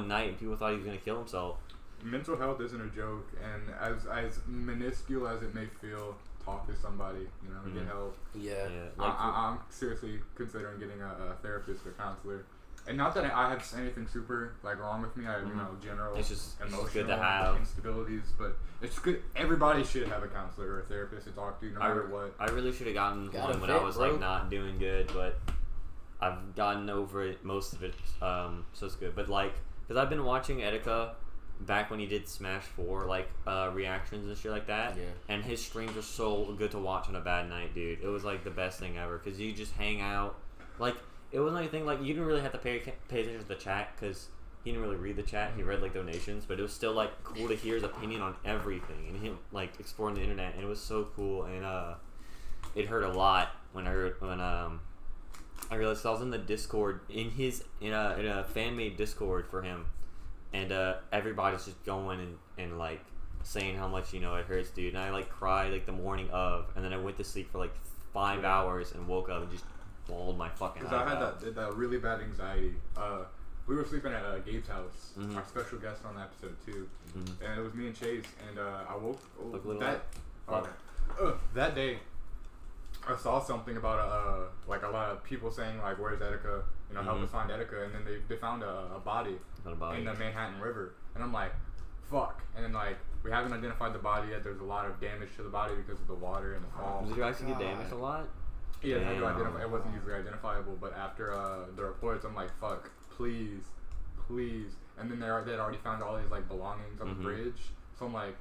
night, and people thought he was gonna kill himself. Mental health isn't a joke, and as minuscule as it may feel, talk to somebody, you know, get help. Yeah. I'm seriously considering getting a therapist or counselor. And not that I have anything super like wrong with me. I have general it's just emotional good to have instabilities, but it's good. Everybody should have a counselor or a therapist to talk to, no matter what. I really should have gotten one when I was like not doing good, but I've gotten over it, most of it. So it's good. But like, because I've been watching Etika back when he did Smash 4 reactions and shit like that, and his streams are so good to watch on a bad night, dude. It was like the best thing ever, because you just hang out like. It wasn't anything like you didn't really have to pay attention to the chat, because he didn't really read the chat. He read like donations, but it was still like cool to hear his opinion on everything and him like exploring the internet, and it was so cool. And it hurt a lot when I realized I was in the Discord in a fan made Discord for him, and everybody's just going and like saying how much it hurts, dude. And I like cried like the morning of, and then I went to sleep for like 5 hours and woke up and just bawled my fucking eyes out. Because I had that really bad anxiety. We were sleeping at Gabe's house, our special guest on the episode too, and it was me and Chase. And I woke that day. I saw something about like a lot of people saying like, "Where's Etika? Help us find Etika." And then they found a body in the Manhattan River, and I'm like, "Fuck!" And then like we haven't identified the body yet. There's a lot of damage to the body because of the water and the fall. Did you actually get damaged a lot? Yeah, it wasn't easily identifiable, but after the reports, I'm like, fuck, please. And then they had already found all his like belongings on the bridge, so I'm like,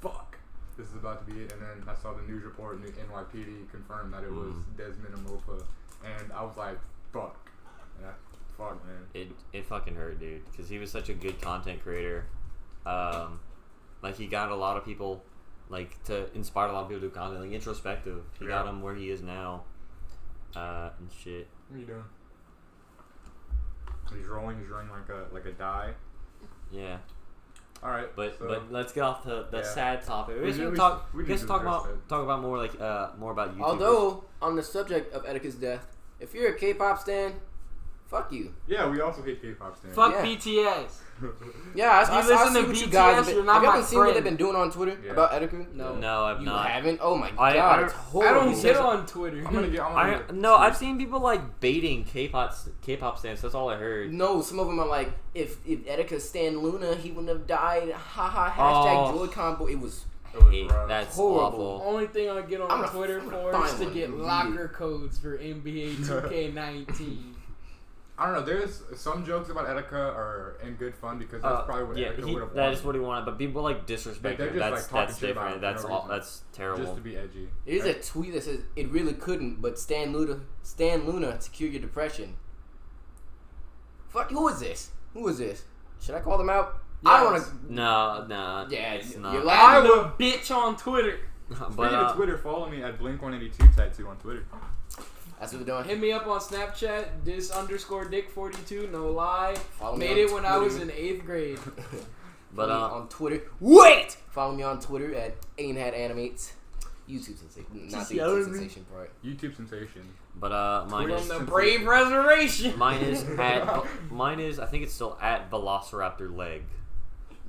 fuck, this is about to be it. And then I saw the news report, and the NYPD confirmed that it was Desmond and Mofa, and I was like, fuck, fuck, man. It fucking hurt, dude, because he was such a good content creator. Like he got a lot of people, like to inspire a lot of people to do content, like introspective. He got him where he is now. And shit. What are you doing? He's rolling like a die. Yeah. All right. But let's get off the sad topic. We can talk about more more about YouTube. Although on the subject of Etika's death, if you're a K-pop stan, Fuck you. Yeah, we also hate K-pop stands. Fuck Yeah. BTS. Yeah, I listen see to what you BTS, guys have been. you're not Have you my ever seen what they've friend. been doing on Twitter about Etika? No, I've You not. haven't? Oh my I god, it's I horrible. don't get on Twitter. I'm gonna get. I've seen people like baiting K-pop stands. That's all I heard. No, some of them are like, if Etika stan Luna, he wouldn't have died. Haha, hashtag Joy-Con. But it was That's horrible. awful. Only thing I get I'm on gonna- Twitter I'm gonna for is find to one. get Read locker codes for NBA 2K19. I don't know. There's some jokes about Etika are in good fun because that's probably what Etika would have wanted. that is what he wanted. But people like disrespect They're him. just, That's like, talking shit about different. him for That's no all. reason. That's terrible. Just to be edgy. There's a tweet that says it really couldn't, but Stan Luna to cure your depression. Fuck, who is this? Who is this? Should I call them out? I don't want to. No. Yeah, it's you're not. laughing. I will bitch on Twitter. Speaking But of Twitter, follow me at Blink182 tattoo on Twitter. That's what they're doing. Hit me up on Snapchat, dis_dick42, no lie. Follow me Made on it when I was Twitter. in 8th grade. But Follow me on Twitter. Wait! Follow me on Twitter at AimHatAnimates. YouTube sensation, not the YouTube sensation part. YouTube sensation. mine From is the Brave Reservation. mine is I think it's still at Velociraptor Leg.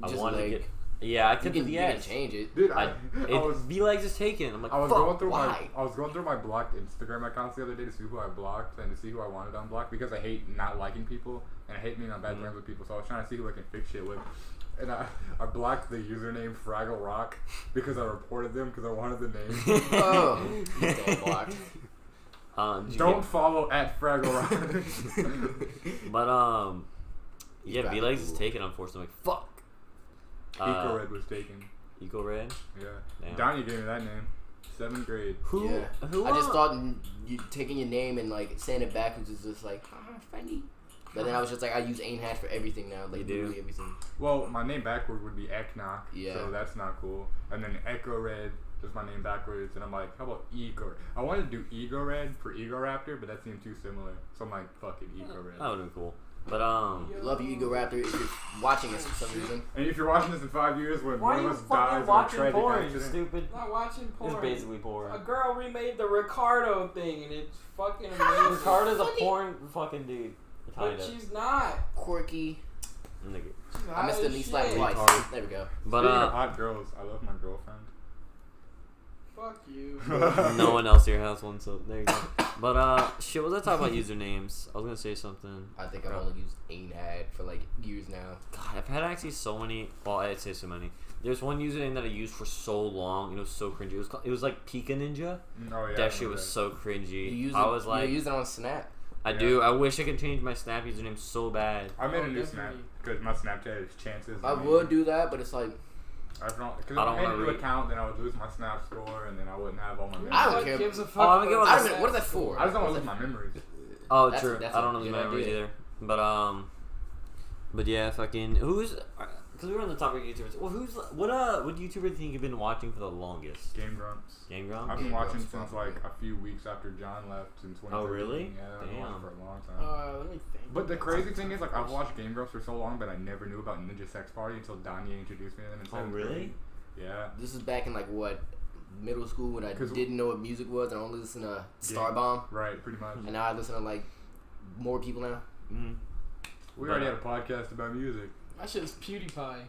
Just I wanted leg. to get. Yeah, I You could can, do you the can edge. change it. Dude, V-Legs is taken. I'm like, I was fuck, going through why? I was going through my blocked Instagram accounts the other day to see who I blocked and to see who I wanted to unblock because I hate not liking people and I hate being on bad terms with people. So I was trying to see who I can fix shit with. And I blocked the username Fraggle Rock because I reported them because I wanted the name. Oh, you stay blocked. Don't follow at Fraggle Rock. But yeah, He's V-Legs cool. is taken. Unfortunately, fuck. Eco Red was taken. Eco Red. Yeah. Damn. Donnie gave me that name. 7th grade. Who? Yeah. Who? I just thought you taking your name and like saying it backwards is just like funny. But then I was just like, I use AimHat for everything now, like You do? literally everything. Well, my name backward would be Eknock. Yeah. So that's not cool. And then Echo Red is my name backwards. And I'm like, how about Ego Red? I wanted to do Ego Red for Ego Raptor, but that seemed too similar. So I'm like, fuck it, Ego Red. That would have been cool. But Love you, Ego Raptor. If you're watching us for some reason, And if you're watching this in 5 years when why one are of you us dies fucking in a watching tragic porn? You accident. stupid. Not watching porn. It's basically porn. A girl remade the Ricardo thing and it's fucking amazing. Ricardo's a porn fucking dude. But she's not. quirky. Nigga. She's I hot missed as the knee slap shit. twice. Retard. There we go. But Speaking of hot girls, I love my girlfriend. Fuck you. no one else here has one, so there you go. But shit, what was I talking about usernames? I was gonna say something. I think I've only used AimHat for like years now. God, I've had actually so many. Well, I'd say so many. There's one username that I used for so long. It was so cringy. It was like Pika Ninja. Oh yeah. That shit was so cringy. You use I was like, you use it on Snap. I do. I wish I could change my Snap username so bad. I made Oh, a new Snap definitely. because my Snapchat is chances. I would do that, but it's like Because if I I don't made a wanna new read. account, then I would lose my Snap score, and then I wouldn't have all my memories. I don't What care. gives a Oh, fuck I'm gonna give about a- I don't know, what is that for? I just don't want to lose my memories. Oh, That's- true. that's I a don't know the good memories idea. either. But yeah, fucking who's? Because we were on the topic of YouTubers. Well, what YouTuber do you think you've been watching for the longest? Game Grumps. Game Grumps? I've been Game watching Grumps, since like a few weeks after John left in 2013. Oh, really? Yeah, I've been watching Damn. for a long time. Let me think. But the crazy thing is, like, I've watched Game Grumps for so long, but I never knew about Ninja Sex Party until Donnie introduced me to them in Oh, 7th really? grade. Yeah. This is back in like what middle school when I 'Cause didn't know what music was and I only listened to Starbomb, Right, pretty much. and now I listen to like more people now. Mm-hmm. We already had a podcast about music. That shit's PewDiePie.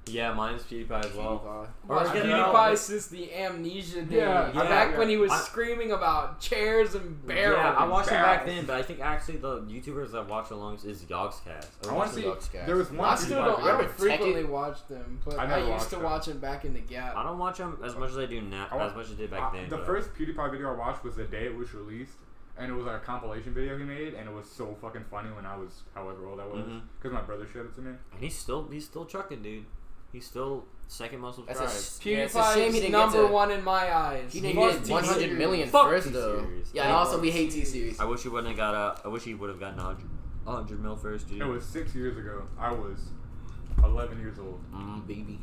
Yeah, mine's PewDiePie as well. PewDiePie. Or I was getting PewDiePie since the Amnesia days. Yeah, Back when he was I- screaming about chairs and barrels. Yeah, I watched it back barrels. then, but I think actually the YouTubers I've watched the longest is Yogscast. I want to see. Yogscast. There was one. I still PewDiePie don't video. ever Remember frequently Tekken? watch them, but I I, never used watched to them. watch them back in the gap. I don't watch them as much as I do now, I wa- as much as I did back then. The but- first PewDiePie video I watched was the day it was released, and it was like a compilation video he made, and it was so fucking funny when I was however old I was, Mhm. because my brother showed it to me. And he's still trucking, dude. He's still second most That's subscribed. Yeah, it's a shame he PewDiePie's didn't number get to- one in my eyes. He didn't Fuck get T-Series. 100 million Fuck first though. T-Series. Yeah, and also we hate T-Series. I wish he wouldn't have got I wish he would have gotten 100 mil first, dude. It was 6 years ago. I was 11 years old. Baby.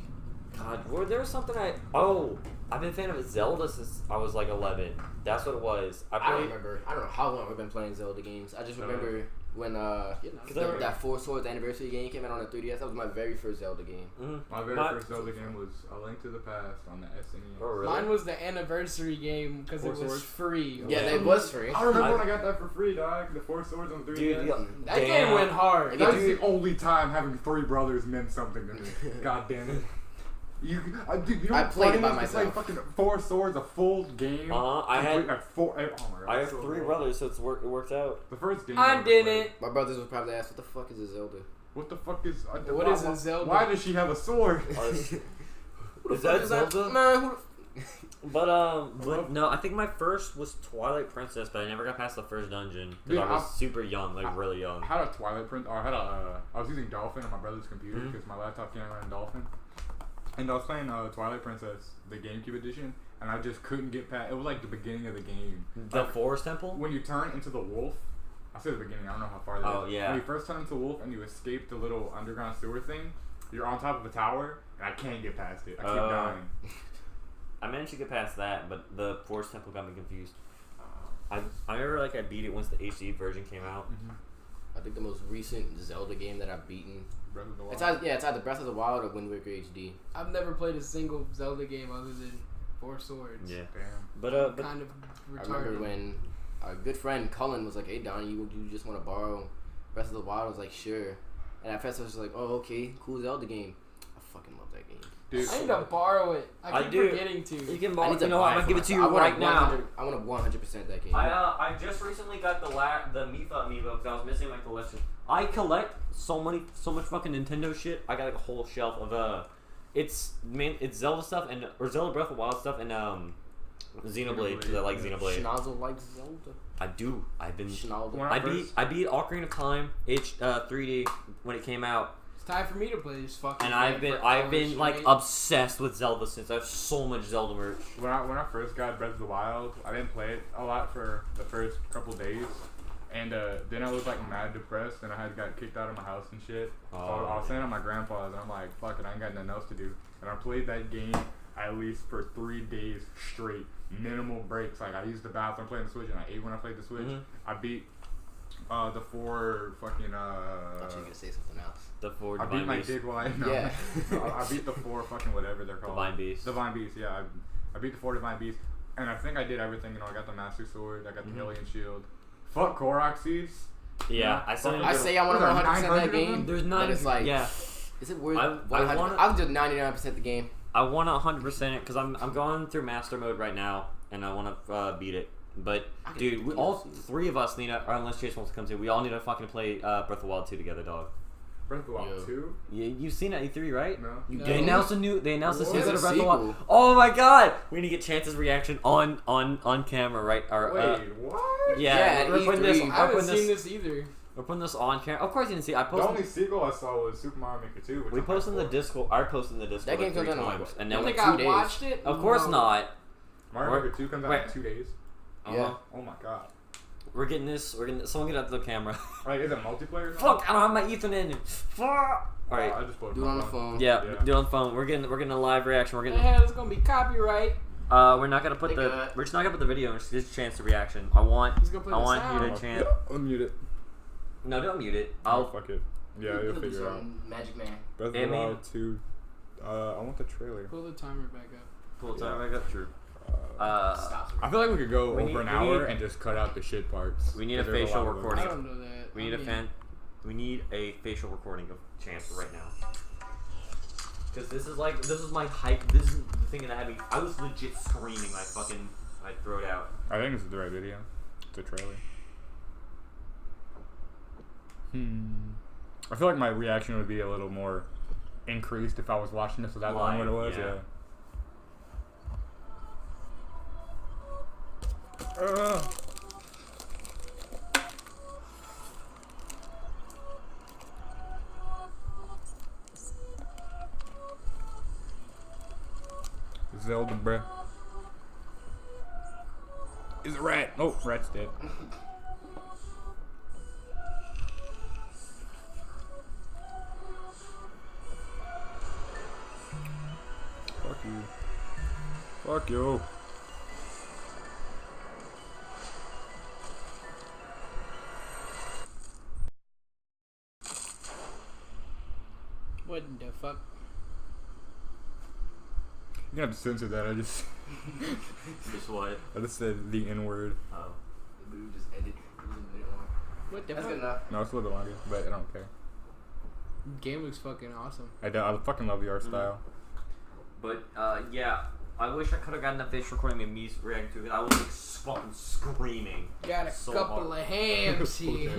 God, there was something I've been a fan of Zelda since I was like 11. That's what it was. I don't remember. I don't know how long we've been playing Zelda games. I just remember when that Four Swords anniversary game came out on the 3DS. That was my very first Zelda game. Mm-hmm. My very first Zelda game was A Link to the Past on the SNES. Oh, really? Mine was the anniversary game because it was Swords? free. Yeah, it was free. I remember when I got that for free, dog. The Four Swords on the 3DS. Dude, That game went hard. That was the only time having three brothers meant something to me. God damn it. Dude, you know I what played it by funny is? It's like myself. fucking Four Swords, a full game. I had four. Oh my god. I have so 3 cool. brothers, so it works out. The first game. I ever didn't. My brothers would probably ask, "What the fuck is a Zelda?" played. What the fuck is? What is a Zelda? Why does she have a sword? Is that Zelda? Man, But no, I think my first was Twilight Princess, but I never got past the first dungeon because Yeah, I was super young, like really young. I had a Twilight Prince, or I was using Dolphin on my brother's computer because my laptop can't run Dolphin. And I was playing Twilight Princess, the GameCube edition, and I just couldn't get past. It was like the beginning of the game. The Forest Temple? When you turn into the wolf, I said the beginning. I don't know how far that is. Oh, yeah. When you first turn into a wolf and you escape the little underground sewer thing, you're on top of a tower, and I can't get past it. I keep dying. I managed to get past that, but the Forest Temple got me confused. I remember I beat it once the HD version came out. I think the most recent Zelda game that I've beaten. Breath of the Wild. It's either Breath of the Wild or Wind Waker HD. I've never played a single Zelda game other than Four Swords. Yeah. Damn. But Kind of I remember retarded. when our good friend Cullen was like, "Hey Donnie, you just want to borrow Breath of the Wild?" I was like, "Sure." And at first I was like, "Oh, okay, cool Zelda game." I fucking love that game. Dude, I need to borrow it. I keep do. forgetting to. you can I borrow need it. to You know what? buy I'm it gonna give it for to you myself. right now. I want to 100% that game. I just recently got the Mifa amiibo because I was missing my collection. I collect so much fucking Nintendo shit. I got like a whole shelf of it's Zelda stuff or Zelda Breath of the Wild stuff and Xenoblade because I like Xenoblade. Schnozzle likes Zelda. I do. I've been. Schnozzle. I beat Ocarina of Time 3D when it came out, It's time for me to play this fucking. and game I've for been hours like straight. obsessed with Zelda since. I have so much Zelda merch. when I first got Breath of the Wild, I didn't play it a lot for the first couple days. And then I was like mad depressed, and I had got kicked out of my house and shit. So I was staying at my grandpa's, and I'm like, fuck it, I ain't got nothing else to do. And I played that game at least for 3 days straight, minimal breaks. Like I used the bathroom playing the Switch, and I ate when I played the Switch. I beat the 4 fucking. I thought you were gonna say something else. The 4 I beat Divine my Beasts. dick while I Yeah. I beat the 4 fucking whatever they're called. Divine Beasts. Divine Beasts, yeah. I beat the 4 Divine Beasts, and I think I did everything. You know, I got the Master Sword, I got the Alien Shield. Fuck Korok Seeds. Yeah, I still. I say I want to 100% that game. There's not. But it's like, Yeah. is it worth? I 100? wanna- I'll do 99% the game. I want to 100% it because I'm going through master mode right now and I want to beat it. But dude, all 3 of us need to, or unless Chase wants to come too, we all need to fucking play Breath of the Wild 2 together, dog. Breath of the Wild Yo. 2? You've seen it at E3, right? No. No. They announced a new. They announced a What? season of There's a Breath of the Wild. sequel. Oh my god! We need to get Chance's reaction on camera, right? Or, Wait, what? yeah, Yeah, at we're putting this. E3. I haven't We're putting seen this. this either. We're putting this on camera. Of course you didn't see. I The posted. only sequel I saw was Super Mario Maker 2. Which We I'm posted in the hyped for. Discord. I posted in the Discord That game like comes 3 out in, like, times, and You then like think 2 I days. watched it? of course No. not. Mario We're- Maker 2 comes out wait. in 2 days. Yeah. Oh my god. We're getting this. Someone get out the camera. Like, is it multiplayer? Fuck! I don't have my Ethernet in. Fuck! All right. I just put Do it on the phone. Yeah, Yeah. do it on the phone. We're getting a live reaction. We're The getting. hell, it's gonna be copyright. We're not gonna put They the. got- We're just not gonna put the video. Just a chance to reaction. I want. He's gonna put I the want sound. you to chant. Unmute it. No, don't mute it. Oh, I'll. fuck it. Yeah, You you'll can do figure it out. some Magic Man. Breath of I the mean- Wild 2. I want the trailer. Pull the timer back up. Pull Yeah. time back up. True. Stop. I feel like we could go We over need- an we hour need- and just cut out the shit parts. We need a 'Cause there's facial lot of them. recording. I don't know that. We need We need a facial recording of Chance right now. Because this is my hype. This is the thing that had me. I was legit screaming. I'd throw it out. I think this is the right video. It's a trailer. I feel like my reaction would be a little more increased if I was watching this without knowing what it was. Live, Yeah. Zelda, bruh. Is a rat. Oh, rat's dead. Fuck you. Fuck you. fuck? You're gonna have to censor that. I just what? I just said the N word. Oh. We just ended. What the That's fuck? good enough. No, it's a little bit longer, but I don't care. Game looks fucking awesome. I fucking love the art style. But yeah, I wish I could have gotten a fish recording of me reacting to it. I was like fucking screaming. Got a So couple hard. of hams here.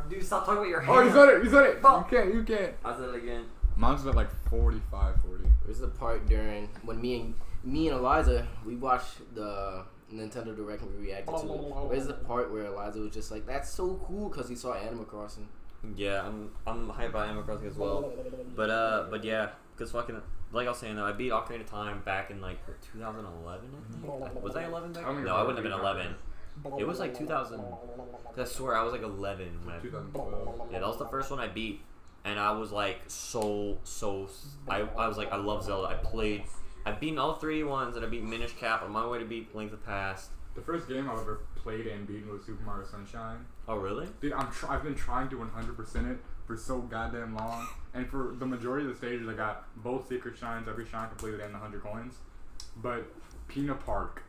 Dude, stop talking about your hair. Oh, you said it! You said it! Fuck. You can't. I said it again. Mine's at like 45, 40. This is the part during when me and Eliza we watched the Nintendo Direct and we reacted to it. Where's the part where Eliza was just like, "That's so cool" because he saw Animal Crossing. Yeah, I'm hyped about Animal Crossing as well. But yeah, because fucking, like I was saying though, I beat Ocarina of Time back in like 2011, I think. Was I 11 back? No, I wouldn't have been 11. It was like 2000. I swear I was like 11 when I. 2012. Yeah, that was the first one I beat, and I was like I was like, I love Zelda. I've beaten all 3 ones, and I beat Minish Cap on my way to beat Link to the Past. The first game I've ever played and beaten was Super Mario Sunshine. Oh really? Dude, I've been trying to 100% it for so goddamn long, and for the majority of the stages, I got both secret shines, every shine completed, and the 100 coins. But Peanut Park,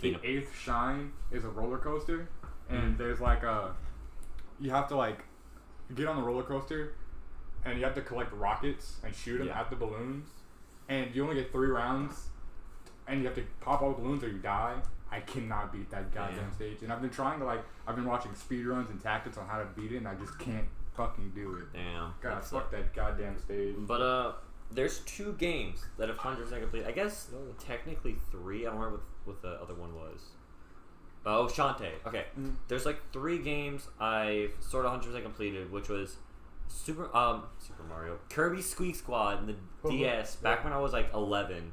the 8th shine is a roller coaster, and there's like you have to like get on the roller coaster, and you have to collect rockets and shoot them at the balloons, and you only get 3 rounds, and you have to pop all the balloons or you die. I cannot beat that goddamn stage, and I've been trying to I've been watching speedruns and tactics on how to beat it, and I just can't fucking do it. Damn. God, fuck that goddamn stage. But there's 2 games that have 100% complete. I guess technically 3. I don't remember what the other one was. Oh, Shantae. Okay. There's like 3 games I've sort of 100% completed, which was Super Mario, Kirby Squeak Squad, and the DS. Back when I was like 11.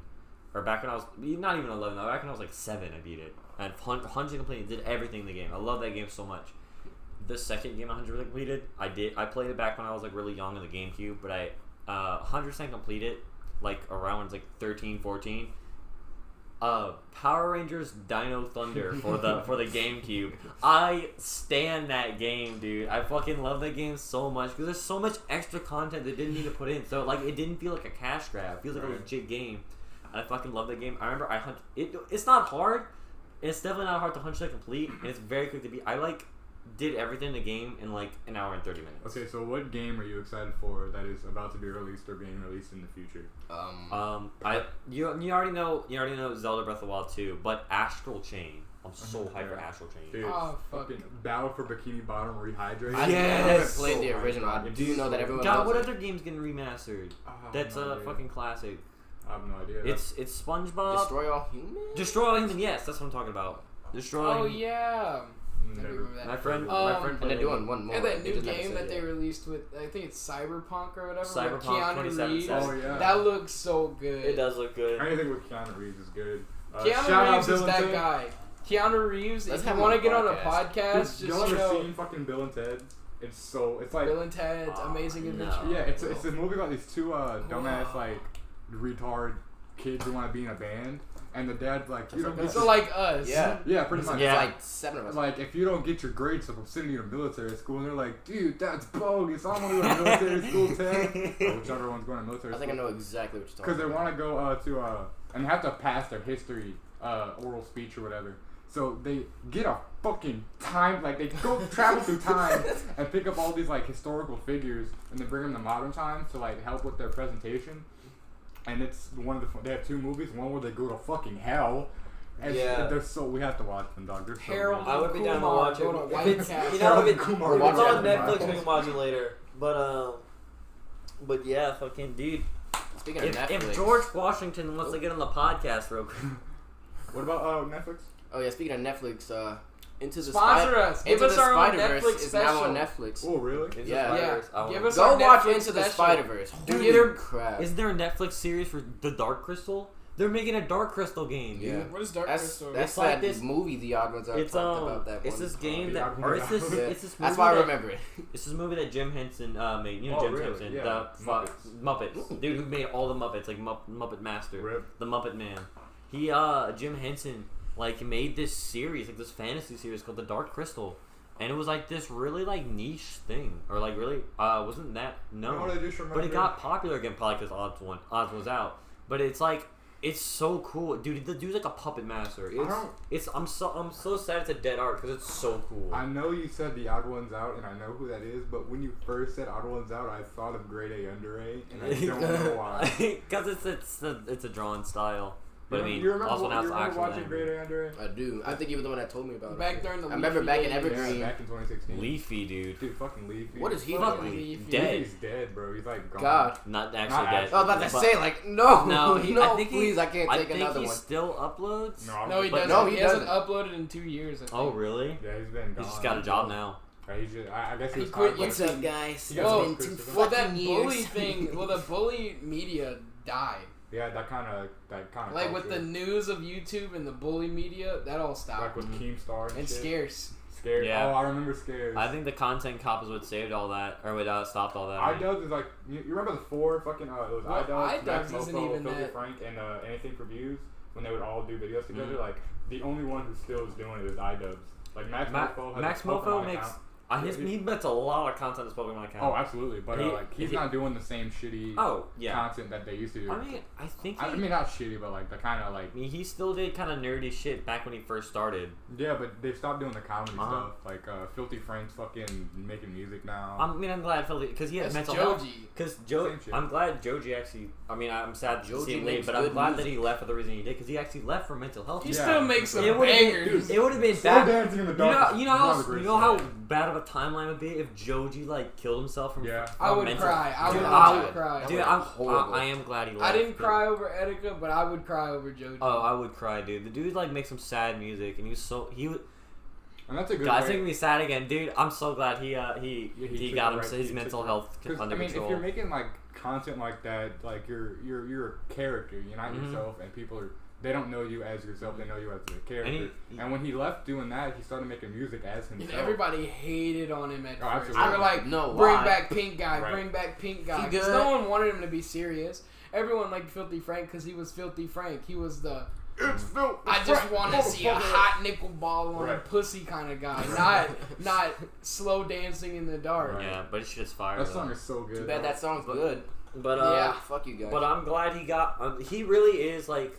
Or back when I was, not even 11, back when I was like 7, I beat it. I had 100% completed, did everything in the game. I love that game so much. The second game I 100% completed, I played it back when I was like really young in the GameCube, but I 100% completed like around when I was like 13, 14. Power Rangers Dino Thunder for the GameCube. I stan that game, dude. I fucking love that game so much because there's so much extra content they didn't need to put in. So like it didn't feel like a cash grab. It feels like a legit game. I fucking love that game. I remember it's not hard. It's definitely not hard to 100% complete, and it's very quick to beat. I did everything in the game in like an hour and 30 minutes. Okay, so what game are you excited for that is about to be released or being released in the future? You already know Zelda Breath of the Wild 2, but Astral Chain. I'm so hyped for Astral Chain. Dude, fucking Battle for Bikini Bottom Rehydrate. I never played the original. I do know that everyone. God, what other game's getting remastered? That's a fucking classic. I have no idea. It's SpongeBob. Destroy All Humans? Destroy All Humans, yes, that's what I'm talking about. Destroy All Humans. Yeah. My friend and they're doing one more. And that new game that they released with, I think it's Cyberpunk or whatever. Cyberpunk with Keanu 2077. Reeves. Oh, yeah. That looks so good. It does look good. Anything with Keanu Reeves is good. Keanu Reeves is that guy. Keanu Reeves, if you want to get on a podcast, Dude, just you ever show seen fucking Bill and Ted? It's like Bill and Ted's Amazing Adventure. Yeah, it's a movie about these 2 dumbass retard kids who want to be in a band, and the dad's like, you don't get So like us. yeah, pretty much. It's like 7 of us. Like, if you don't get your grades up, I'm sending you to military school, and they're like, dude, that's bogus. I want to go to military school, Ted. Or whichever one's going to military school. I think I know exactly what you're talking about. Because they want to go and they have to pass their history oral speech or whatever. So they get a fucking time, like they go travel through time and pick up all these like historical figures and then bring them to modern times to like help with their presentation. And it's they have 2 movies, one where they go to fucking hell. And they're we have to watch them, dog. They're so Harold, good. I would be down to watch it. If it's If it's Harold on Kumar. Netflix, we can watch it later. But yeah, fucking dude. Speaking of Netflix. If George Washington wants to get on the podcast real quick. What about Netflix? Oh yeah, speaking of Netflix, Into the Sponsor us. Give us our own Netflix is special. now on Netflix. Oh really? Yeah. Give us Go our watch Netflix Into the special. Spider-Verse. Dude, Holy crap! Isn't there a Netflix series for the Dark Crystal? They're making a Dark Crystal game. Yeah. What is Dark That's Crystal? that's like that this movie the odd ones are It's talked about that it's one. this game The that, Odd or it's this, Ones. it's this movie. That's why I that- remember it. It's this movie that Jim Henson made. You know Oh, Jim really? Henson, Yeah. the Muppets. Dude who made all the Muppets, like Muppet Master, Rip. the Muppet Man. He Jim Henson like made this series, like this fantasy series called The Dark Crystal, and it was like this really like niche thing, or like really wasn't that known. You know what I just remembered? But it got popular again, probably because Oz was out. But it's like it's so cool, dude. The dude's like a puppet master. I'm so sad it's a dead art because it's so cool. I know you said the Odd One's Out, and I know who that is. But when you first said Odd One's Out, I thought of Grade A Under A, and I don't know why. Because it's a drawn style. But I mean, you remember, also now it's actual watching Grade A Under A? I do. I think you were the one that told me about Back it. during the I remember Leafy back in days. Evergreen. Yeah, back in 2016. Leafy, dude. Dude, fucking Leafy. What is he Fucking doing? Leafy. dead. He's dead, bro. He's like gone. God. Not actually Not dead. actually. I was about to But- say, like, no. No, I think please, I can't take another he one. still uploads. No, he But doesn't. no, he he hasn't doesn't. uploaded in 2 years. I think. Oh, really? Yeah, he's been gone. He's just got a job now. Right, he just, I guess he He was quit tired, What's like- up, guys? You guys Well, know It's been Christopher? Well, that fucking years. bully thing. Well, the bully media died. Yeah, that kind of Like with the news of YouTube and the bully media, that all stopped. like with Keemstar and And shit. Scarce. Scared. Yeah. Oh, I remember Scared. I think the content cop is what saved all that, or what stopped all that. iDubbbz is like you remember the four fucking it was Well, iDubbbz, iDubbbz Max isn't Mofo, even Filthy that- Frank, and anything for views when they would all do videos together. Mhm. Like the only one who still is doing it is iDubbbz. Like Max Mofo has Max a Mofo Pokemon makes. account. He makes a lot of content on his Pokemon account. Oh, absolutely, but he's he- not doing the same shitty Oh, yeah. content that they used to do. I mean, I think. I mean, not shitty, but like the kind of like he still did kind of nerdy shit back when he first started. yeah, but they've stopped doing the comedy Uh-huh. stuff. Like Filthy Frank's fucking making music now. I'm glad because he has That's mental health. Joji. Because Same shit. I'm glad Joji actually. I mean, I'm sad to Joji see him makes leave, but I'm good glad music. that he left for the reason he did. Because he actually left for mental health. He Yeah. still makes some It would've been- bangers. It would have been Slow bad. Dancing in the You Dark. know, is you one know, of the how, greatest you know how songs. bad of a timeline would be if Joji like killed himself from. Yeah. I would mental- cry. I would Dude, actually I- cry. That Dude, was horrible. I am glad he left. I didn't cry over Etika, but I would cry over Joji. Oh, I would cry, dude. The dude like makes some sad music, and he was. And that's a good Guys, way. making me sad again, dude. I'm so glad he Yeah, got took the his right- mental took- health 'Cause, under I mean, control. if you're making like content like that, like you're a character, you're not Mhm. yourself, and they don't know you as yourself, they know you as a character. And when he left doing that, he started making music as And himself. everybody hated on him at Oh, first. absolutely. They were like, No, bring why? back Pink Guy, Right. bring back Pink Guy. He 'Cause good. no one wanted him to be serious. Everyone liked Filthy Frank because he was Filthy Frank. He was the, It's Phil. I just want to see a hot nickel ball on a Right. pussy kind of guy. Not slow dancing in the dark. Right. Yeah, but it's just fire. That though. song is so good. Too bad that song's good. But Yeah. Fuck you guys. But I'm glad he got. He really is like.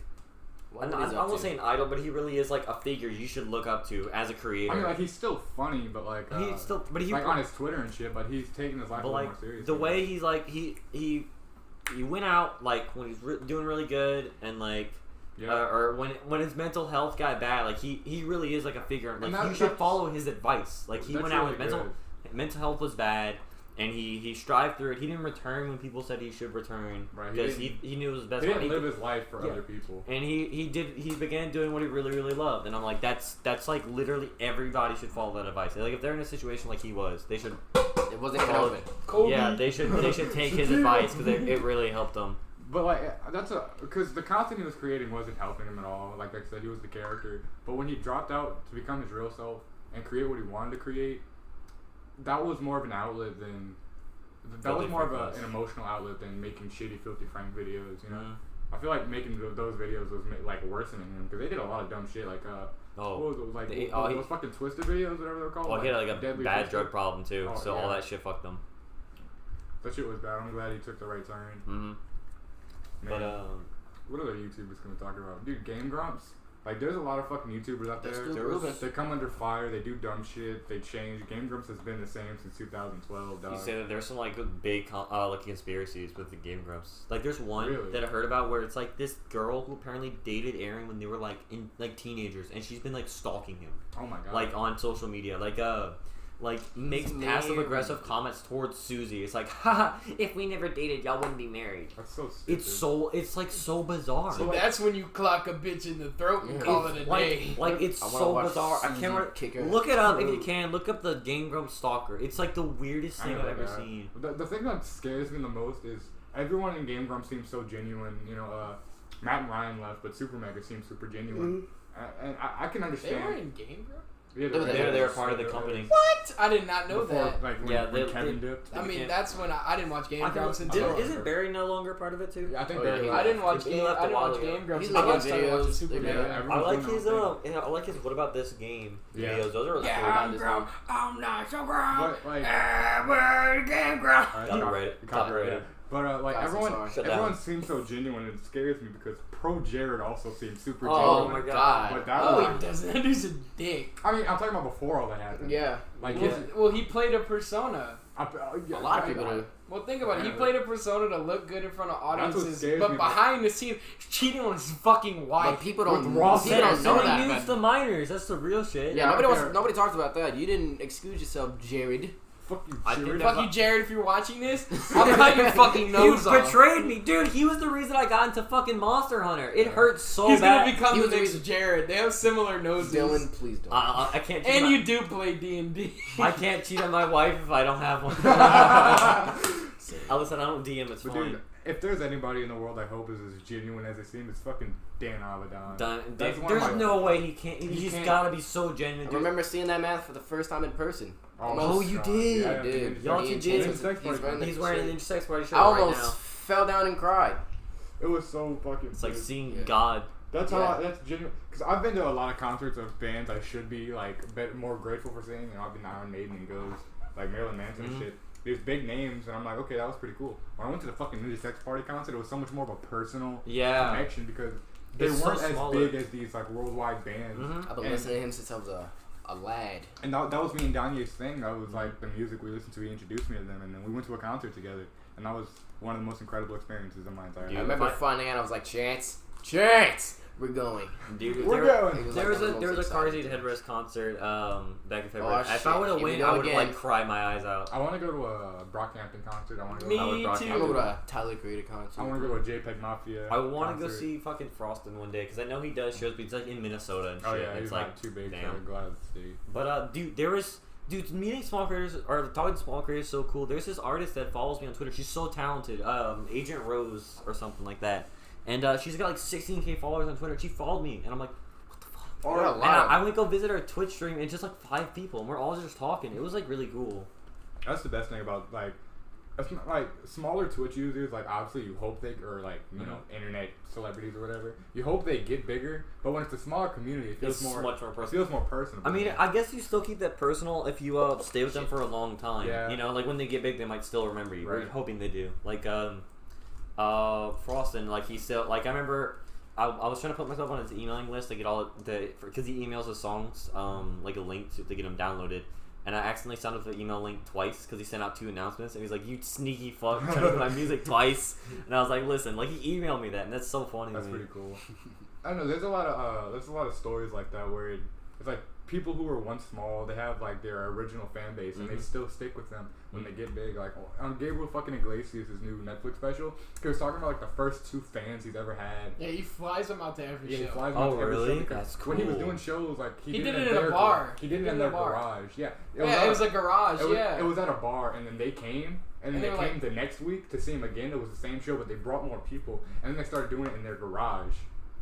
What I he's up won't to. say an idol, but he really is like a figure you should look up to as a creator. I mean, like he's still funny, but like he's still, but he like on his Twitter and shit. But he's taking his life a but little like more seriously. the way he's like he went out like when he's doing really good and like. yeah. Or when his mental health got bad, like he really is like a figure. Like that- you should that's- follow his advice. Like he That's went out really with good. mental health was bad, and he strived through it. He didn't return when people said he should return Right, he because didn't- he knew it was the best. He didn't way. live his life for Yeah. other people. And he began doing what he really loved, and I'm like that's like literally everybody should follow that advice. Like if they're in a situation like he was, they should It wasn't even follow open. Kobe. yeah they should take his advice because it really helped them. But like because the content he was creating wasn't helping him at all. Like I said, he was the character. But when he dropped out to become his real self and create what he wanted to create, that was more of an outlet than Filthy Frank an emotional outlet than making shitty Filthy Frank videos. You know, Mhm. I feel like making those videos was like worsening him because they did a lot of dumb shit. Like what was it? Like those fucking Twisted videos, whatever they're called. Well, he had like a Deadly bad Twisted. drug problem too, Oh, so all yeah. that shit fucked them. That shit was bad. I'm glad he took the right turn. Mm-hmm. Man, But what other YouTubers can we talk about? Dude, Game Grumps. Like, there's a lot of fucking YouTubers out They're there. still There was- moving. They come under fire. They do dumb shit. They change. Game Grumps has been the same since 2012, dog. you say that there's some like big like conspiracies with the Game Grumps. Like there's one Really? that I heard about where it's like this girl who apparently dated Aaron when they were like in like teenagers, and she's been like stalking him Oh my god. like on social media, like makes passive aggressive comments towards Susie. It's like, haha, if we never dated, y'all wouldn't be married. That's so stupid. It's like so bizarre. So that's when you clock a bitch in the throat and call it a day. Like it's I wanna so watch bizarre. I Susie can't kick her look it up if you throat. can. Look up the Game Grumps stalker. It's like the weirdest I thing know I've ever that. seen. The thing that scares me the most is everyone in Game Grumps seems so genuine. You know, Matt and Ryan left, but Super Mega seems super genuine. And I can They understand. were in Game Grumps? Yeah, they're part of the company. What? I did not know that. Like when Kevin dipped. I mean, that's when I didn't watch Game Grumps until. Isn't Barry no longer part of it too? Yeah, I think yeah. I didn't watch Game Grumps until I started watching Superman. I like his I like his What About This Game videos. Those are really cool. I'm Grump. I'm not so Grump. But like, Game Grump. Copyrighted. But like everyone seems so genuine. It scares me because Pro Jared also seems super genuine. Oh my god! But that he doesn't. That dude's a dick. I mean, I'm talking about before all that happened. Yeah. Like well, he played a persona. A lot of people do. Well, think about it. He played a persona to look good in front of audiences, but me, behind the scenes, he's cheating on his fucking wife. But people don't With Ross know that. Nobody knew the minors. That's the real shit. Yeah, nobody talks about that. You didn't excuse yourself, Jared. Fuck you, Jared. Fuck you, Jared, if you're watching this. I'll cut your fucking nose off. You betrayed me. Dude, he was the reason I got into fucking Monster Hunter. It hurts so He's bad. He's gonna become the next Jared. They have similar noses. Dylan, please don't. I can't cheat and you do play D&D. I can't cheat on my wife if I don't have one. Listen, I don't DM, it's fine. Dude, if there's anybody in the world I hope is as genuine as they seem, it's fucking Dan Avedon. There's no way he can't. He's gotta be so genuine. I remember seeing that man for the first time in person. Oh, you did? Yeah, I did. Y'all, you did. He's wearing an Intersex Party shirt right now. I almost fell down and cried. It was so fucking. It's like seeing God. That's how. That's genuine. Because I've been to a lot of concerts of bands I should be like more grateful for seeing. I've been to Iron Maiden and Ghost, like Marilyn Manson and shit. There's big names, and I'm like, okay, that was pretty cool. When I went to the fucking Intersex Party concert, it was so much more of a personal connection because they weren't as big as these like worldwide bands. I've been listening to him since I was a lad. And that was me and Danye's thing. That was like the music we listened to. He introduced me to them, and then we went to a concert together, and that was one of the most incredible experiences of my entire life. I remember finding out. I was like, Chance, we're going. Dude, we're going. There was a Car Seat Headrest concert back in February. If I would have won, I would like cry my eyes out. I want to go to a Brockhampton concert. I want to go. Me too. I want to go to a Tyler Creator concert. I want to go to a JPEG Mafia. I want to go see fucking Frostin one day because I know he does shows, but it's like in Minnesota and shit. Oh yeah, it's he's like not too big. Damn. So go out of the city. But dude, meeting small creators or talking to small creators is so cool. There's this artist that follows me on Twitter. She's so talented. Agent Rose or something like that. And she's got like 16K followers on Twitter. She followed me, and I'm like, what the fuck? And I went to go visit her Twitch stream, and it's just like 5 people, and we're all just talking. It was like really cool. That's the best thing about like smaller Twitch users. Like obviously you hope they or like you know internet celebrities or whatever. You hope they get bigger, but when it's a smaller community, it feels much more personal. It feels more personal. I mean, I guess you still keep that personal if you stay with them for a long time. Yeah. You know, like when they get big, they might still remember you. Right. We're hoping they do. Like Frostin, like he still like I remember. I was trying to put myself on his emailing list to get all the because he emails his songs like a link to get them downloaded, and I accidentally signed up for the email link twice because he sent out 2 announcements and he's like, "You sneaky fuck, trying to put my music twice," and I was like, "Listen, like he emailed me that, and that's so funny." That's pretty cool. I don't know. There's a lot of stories like that where it's like people who were once small, they have like their original fan base and they still stick with them when they get big. Like on Gabriel fucking Iglesias' new Netflix special, he was talking about like the first 2 fans he's ever had. Yeah, he flies them out to every show. He flies them out to every show. That's cool. When he was doing shows, like he did it in a bar. He did it in their garage. Yeah. It was a garage. It was at a bar, and then they came. And then they came like, the next week to see him again. It was the same show, but they brought more people. And then they started doing it in their garage.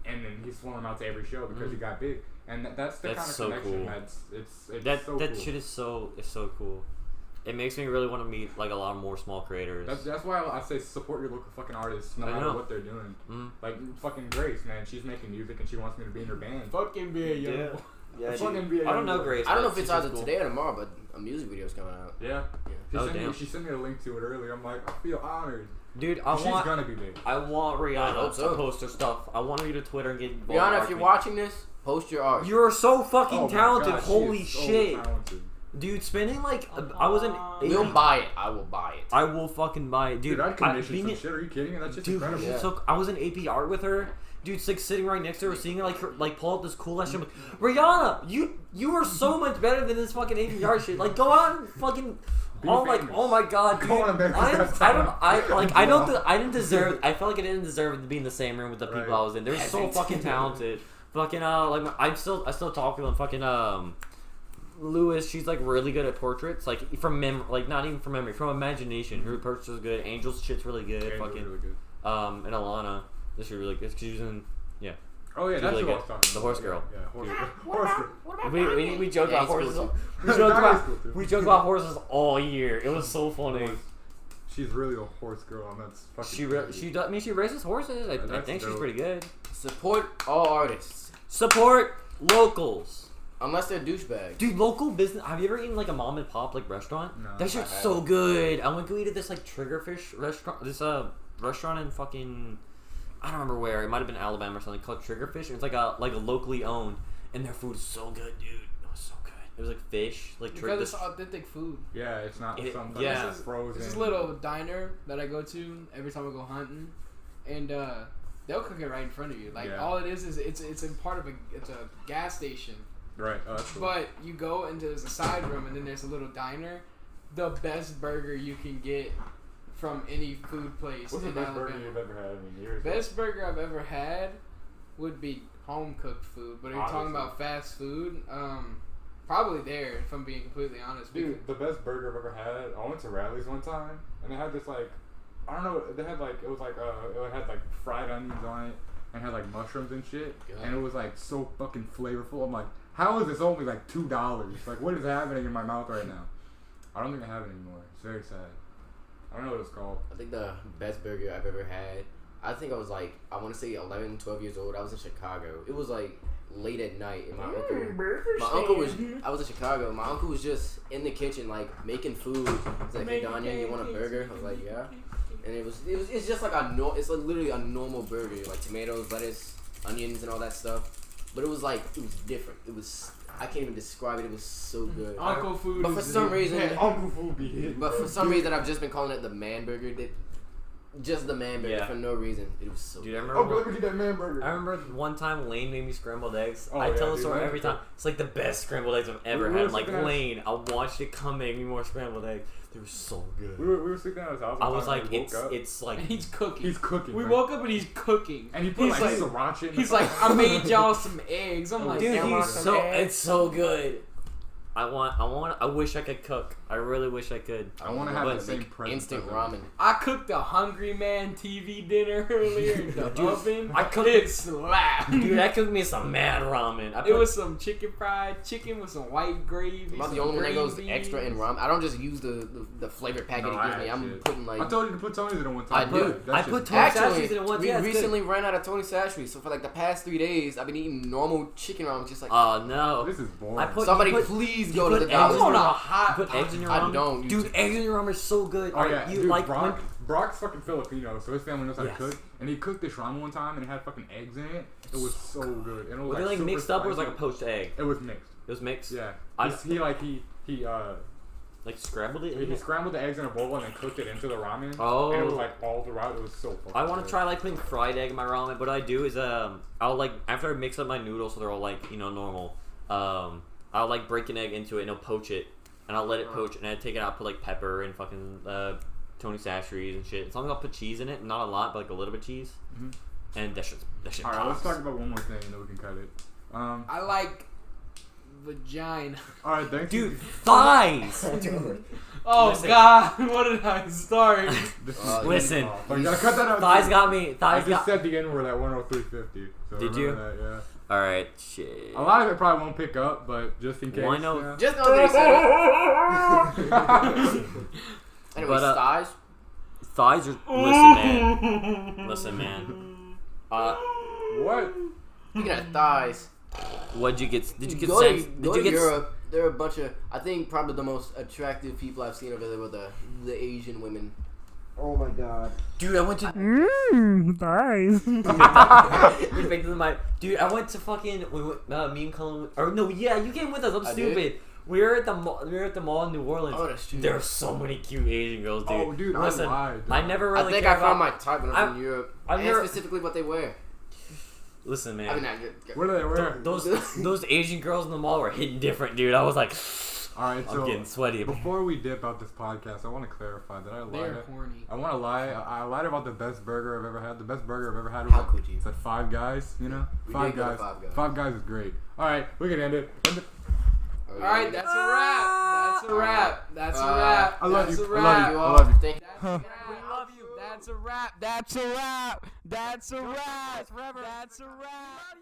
And then he's flown them out to every show because he got big. And that's the kind of so connection cool. it's so that cool. shit is so cool. It makes me really want to meet like a lot more small creators. That's why I say support your local fucking artists no matter what they're doing. Like fucking Grace, man, she's making music and she wants me to be in her band. Fucking be a young boy. Yeah, I don't know Grace. I don't know if it's either today or tomorrow, but a music video's coming out. Yeah. She sent me a link to it earlier. I'm like, I feel honored. Dude, she's gonna be big. I want Rihanna to post her stuff. I want her to Twitter and get involved. Rihanna, if you're watching this, post your art. You're so fucking talented. God, holy shit. So talented. Dude, spending like I was in. You'll buy it. I will buy it. I will fucking buy it, dude. I'd commission some shit. Are you kidding me? That's just incredible. Yeah. So I was in AP art with her. Dude, it's like sitting right next to her, seeing her like pull out this cool ass shit. I'm like, Rihanna, you are so much better than this fucking AP art shit. Like, go out and fucking. Oh my god, dude! I didn't deserve. I felt like I didn't deserve to be in the same room with the people I was in. They're so fucking talented. Fucking like I still talk to them. Fucking Lewis, she's like really good at portraits. Like from not even from memory, from imagination. Her portraits is good. Angel's shit's really good. Fucking really good. And Alana, this is really good. She's in Oh yeah, She's that's really what I good. was talking about. The horse girl. Yeah, horse girl. We joked about Yeah, he's horses. cool We joked about horses all year. It was so funny. She's really a horse girl, and that's fucking. She raises horses. I think she's dope. pretty good. Support all artists. Support locals. Unless they're douchebags. Dude, local business. Have you ever eaten like a mom and pop like restaurant? No. That shit's so good. I went to eat at this like Triggerfish restaurant. This restaurant in fucking, I don't remember where. It might have been Alabama or something, called Triggerfish. It's like a locally owned, and their food is so good, dude. It was so good. It was like fish, like because it's authentic food. Yeah, it's not something yeah. frozen. This is a little diner that I go to every time I go hunting, and they'll cook it right in front of you. Like all it is it's in part of it's a gas station. Right. Oh, that's cool. But you go into there's a side room, and then there's a little diner. The best burger you can get from any food place. What's the in best Alabama. burger you've ever had in years? Best burger I've ever had would be home cooked food. But if you're talking about fast food, probably there. If I'm being completely honest, Dude, the best burger I've ever had. I went to Radley's one time, and they had this like, I don't know. They had like it had like fried onions on it, and had like mushrooms and shit, and it was like so fucking flavorful. I'm like, how is this only like $2? Like, what is happening in my mouth right now? I don't think I have it anymore. It's very sad. I don't know what it's called. I think the best burger I've ever had, I think I was like, I want to say 11, 12 years old. I was in Chicago. It was like late at night, and I was in Chicago. My uncle was just in the kitchen, like, making food. He's like, hey, Danya, you want a burger? I was like, yeah. And it's just like it's like literally a normal burger, like tomatoes, lettuce, onions, and all that stuff. But it was different. I can't even describe it. It was so good. Uncle food. But for some reason, Uncle food be hit. But for some reason, I've just been calling it the man burger. Just the man burger for no reason. It was so. Dude, I good. remember. Let me get that man burger. I remember one time Lane made me scrambled eggs. Oh, I tell the dude, story Lane every time. It's like the best scrambled eggs I've ever had. I'm like, Lane, I want you to come make me more scrambled eggs. They were so good. We were sleeping at his house. I was like, it's like And he's cooking. He's cooking. We man. woke up and he's cooking. And he put He's like sriracha in He's like, I made y'all some eggs. I'm like, dude, I want some eggs. it's so good. I wish I could cook. I really wish I could. I want to have the same instant ramen. I cooked a Hungry Man TV dinner earlier in the oven. I cooked it slapped. Dude, I cooked me some mad ramen. It was some fried chicken with some white gravy. I'm not the only one that goes extra in ramen. I don't just use the flavored packet he gives me. I'm putting like. I told you to put Tony's in it one time. I put Tony Sashis in it once. We recently ran out of Tony Sashis, so for like the past 3 days, I've been eating normal chicken ramen, just like. Oh no! This is boring. Please go to the dollar store. hot. Put eggs in your ramen. I don't. Dude, eggs in your ramen are so good. Oh yeah, you dude, like Brock's fucking Filipino, so his family knows how to cook. And he cooked this ramen one time, and it had fucking eggs in it. It was so good. And it was were they like mixed up, or was it like a poached egg? It was mixed. It was mixed. Yeah. He like scrambled it. He scrambled the eggs in a bowl and then cooked it into the ramen. Oh. And it was like all throughout. It was so fucking. I want to try like putting fried egg in my ramen. What I do is I'll like after I mix up my noodles so they're all like normal. I'll like break an egg into it and I'll poach it. And I'll let it poach, and I take it out, put like pepper and fucking Tony Sashis and shit. As long as I'll put cheese in it, not a lot, but like a little bit of cheese. Mm-hmm. And that shit. Alright, let's talk about one more thing, and then we can cut it. I like vagina. Alright, thanks. Dude, thighs! Oh Listen. God, what did I start? Listen, you gotta cut that out. thighs got me. I just said the N word at 103.50. So did you? That, yeah. Alright, shit. A lot of it probably won't pick up, but just in case. Why no? Yeah. Just know they said it. Anyways, thighs. Thighs are. Listen, man. What? Speaking of thighs. What'd you get? Did you get Go sense? to Europe. There are a bunch of, I think probably the most attractive people I've seen over there were the Asian women. Oh my God. Dude, I went to. Thighs. Dude, I went to fucking. Me and Colin. Or no, yeah, you came with us. I'm stupid. Did? We were at the mall in New Orleans. Oh, that's true. There are so many cute Asian girls, dude. Oh, dude, listen, I lied. I never really. I think cared I found about, my type when I was in Europe. And specifically what they wear. Listen, man. I mean, what do they wear? Those Asian girls in the mall were hitting different, dude. I was like, alright, so I'm getting sweaty. Before we dip out this podcast, I want to clarify that I lied. They're horny. I want to lie. I lied about the best burger I've ever had. The best burger I've ever had How could you? It's at Five Guys, you know? Five Guys. Five Guys is great. Alright, we can end it. Alright, that's a wrap. That's a wrap. That's a wrap. I love That's you. a I wrap. love you. Thank you. We love you. That's a wrap. That's a wrap. That's a wrap. That's a wrap.